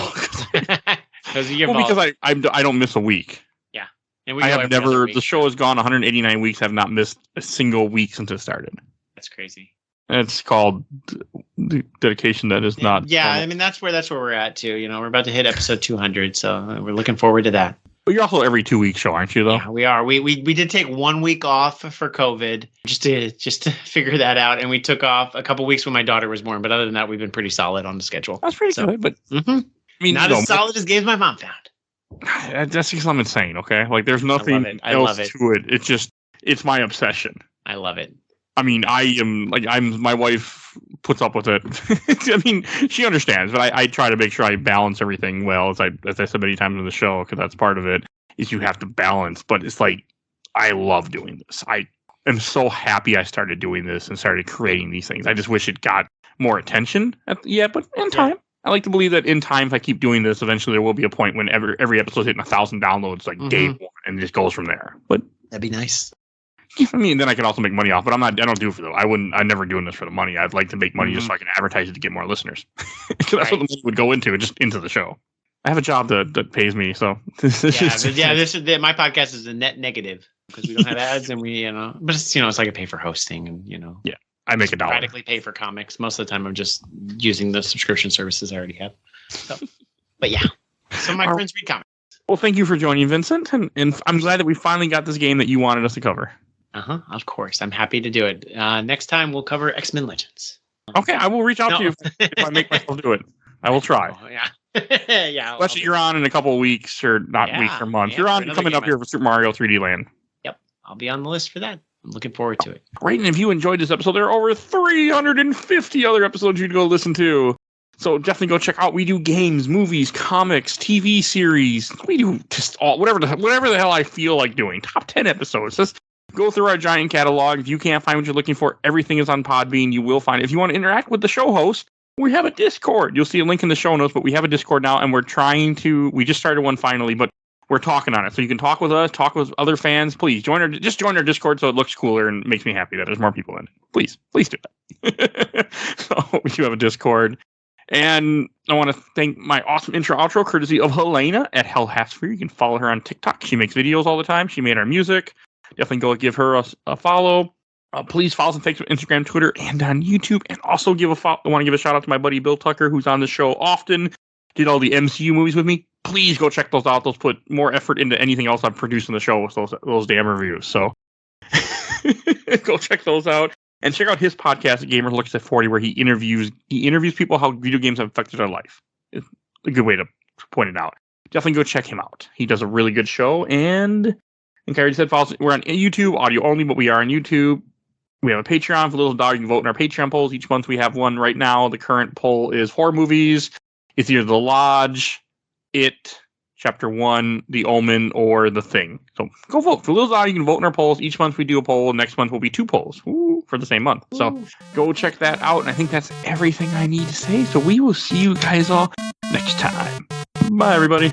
[SPEAKER 2] Because I don't miss a week.
[SPEAKER 3] Yeah. And we
[SPEAKER 2] I have never, the show has gone 189 weeks. I've not missed a single week since it started.
[SPEAKER 3] That's crazy.
[SPEAKER 2] It's called dedication that is not.
[SPEAKER 3] Yeah, I mean that's where we're at too. You know, we're about to hit episode 200, so we're looking forward to that.
[SPEAKER 2] But you're also every 2 week show, aren't you? Though.
[SPEAKER 3] Yeah, we are. We did take 1 week off for COVID just to figure that out, and we took off a couple weeks when my daughter was born. But other than that, we've been pretty solid on the schedule.
[SPEAKER 2] That's pretty good, but I mean,
[SPEAKER 3] not as solid as games my mom found.
[SPEAKER 2] That's just something insane. Okay, like there's nothing else to it. It's just it's my obsession.
[SPEAKER 3] I love it.
[SPEAKER 2] I mean, my wife puts up with it. I mean, she understands, but I try to make sure I balance everything well, as I said many times in the show, because that's part of it, is you have to balance. But it's like, I love doing this. I am so happy I started doing this and started creating these things. I just wish it got more attention. But in time. I like to believe that in time, if I keep doing this, eventually there will be a point when every episode's hitting 1,000 downloads, like day one, and it just goes from there. But
[SPEAKER 3] that'd be nice.
[SPEAKER 2] I mean, then I could also make money off, but I don't do it for the. I'm never doing this for the money. I'd like to make money just so I can advertise it to get more listeners. That's what the money would go into, just into the show. I have a job that pays me, so
[SPEAKER 3] this is my podcast is a net negative because we don't have ads and but it's like a pay for hosting and
[SPEAKER 2] yeah, I make $1.
[SPEAKER 3] Practically pay for comics. Most of the time, I'm just using the subscription services I already have. So, but yeah, some of my friends read comics.
[SPEAKER 2] Well, thank you for joining, Vincent, and I'm glad that we finally got this game that you wanted us to cover.
[SPEAKER 3] Of course. I'm happy to do it. Next time we'll cover X-Men Legends.
[SPEAKER 2] Okay, I will reach out to you if I make myself do it. I will try.
[SPEAKER 3] Oh, yeah. Yeah.
[SPEAKER 2] Especially you're on in a couple of weeks, or not weeks or months. You're on coming up here for Super Mario 3D Land.
[SPEAKER 3] Yep. I'll be on the list for that. I'm looking forward to it.
[SPEAKER 2] Great. And if you enjoyed this episode, there are over 350 other episodes you'd go listen to. So definitely go check out. We do games, movies, comics, TV series. We do just whatever the hell I feel like doing. Top 10 episodes. Just go through our giant catalog. If you can't find what you're looking for, everything is on Podbean. You will find it. If you want to interact with the show host, we have a Discord. You'll see a link in the show notes, but we have a Discord now, and we just started one finally, but we're talking on it. So you can talk with us, talk with other fans. Please join our Discord so it looks cooler and makes me happy that there's more people in it. Please do that. So we do have a Discord. And I want to thank my awesome intro outro courtesy of Helena at Hell Hatsfree. You can follow her on TikTok. She makes videos all the time. She made our music. Definitely go give her a follow. Please follow us on Facebook, Instagram, Twitter, and on YouTube. And also I want to give a shout out to my buddy Bill Tucker, who's on the show often. Did all the MCU movies with me. Please go check those out. Those put more effort into anything else I've produced in the show with those damn reviews. So go check those out. And check out his podcast, Gamer Looks at 40, where he interviews people how video games have affected their life. It's a good way to point it out. Definitely go check him out. He does a really good show. And I think I already said we're on YouTube, audio only, but we are on YouTube. We have a Patreon for little dog. You can vote in our Patreon polls. Each month we have one right now. The current poll is horror movies. It's either The Lodge, It, Chapter 1, The Omen, or The Thing. So go vote. For Little Dog, you can vote in our polls. Each month we do a poll. Next month will be 2 polls for the same month. So go check that out. And I think that's everything I need to say. So we will see you guys all next time. Bye, everybody.